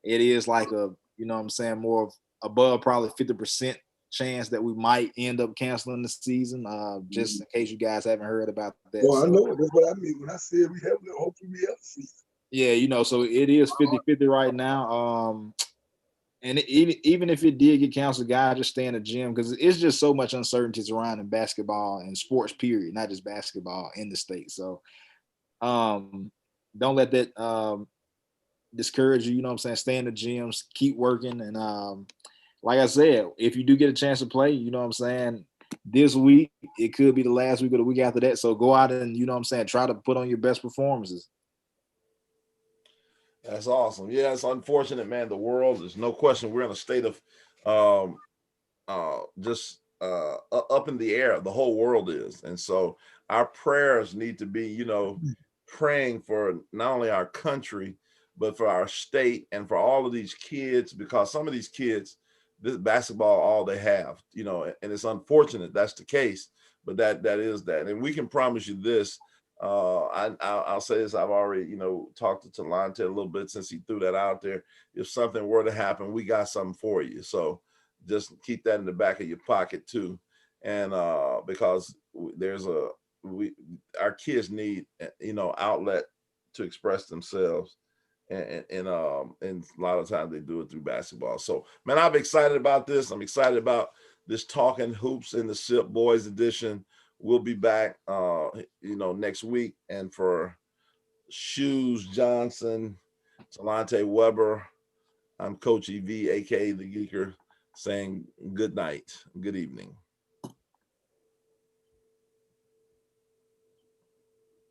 It is like a, you know what I'm saying, more of above probably 50% chance that we might end up canceling the season, just in case you guys haven't heard about that. well, I So, know that's what I mean when I said we have. Hopefully, we have a season. yeah, you know, so it is 50-50 right now. And even if it did get canceled, guys, just stay in the gym because it's just so much uncertainty surrounding basketball and sports, period, not just basketball in the state. So, don't let that discourage you. You know what I'm saying? Stay in the gyms, keep working, and like I said, if you do get a chance to play, you know what I'm saying, this week, it could be the last week or the week after that. So go out and, you know what I'm saying, try to put on your best performances. That's awesome. Yeah, it's unfortunate, man. The world, there's no question, we're in a state of um, just up in the air. The whole world is. And so our prayers need to be, you know, praying for not only our country, but for our state and for all of these kids, because some of these kids, this basketball, all they have, you know, and it's unfortunate that's the case, but that is that. And we can promise you this. I'll say this. I've already, you know, talked to Talante a little bit since he threw that out there. If something were to happen, we got something for you. So just keep that in the back of your pocket too. And because there's our kids need, you know, outlet to express themselves, and a lot of times they do it through basketball. So man, I'm excited about this. I'm excited about this Talking Hoops in the SIP Boys edition. We'll be back you know, next week. And for Shoes Johnson, Telante Webber, I'm Coach EV, aka the Geeker, saying good night, good evening.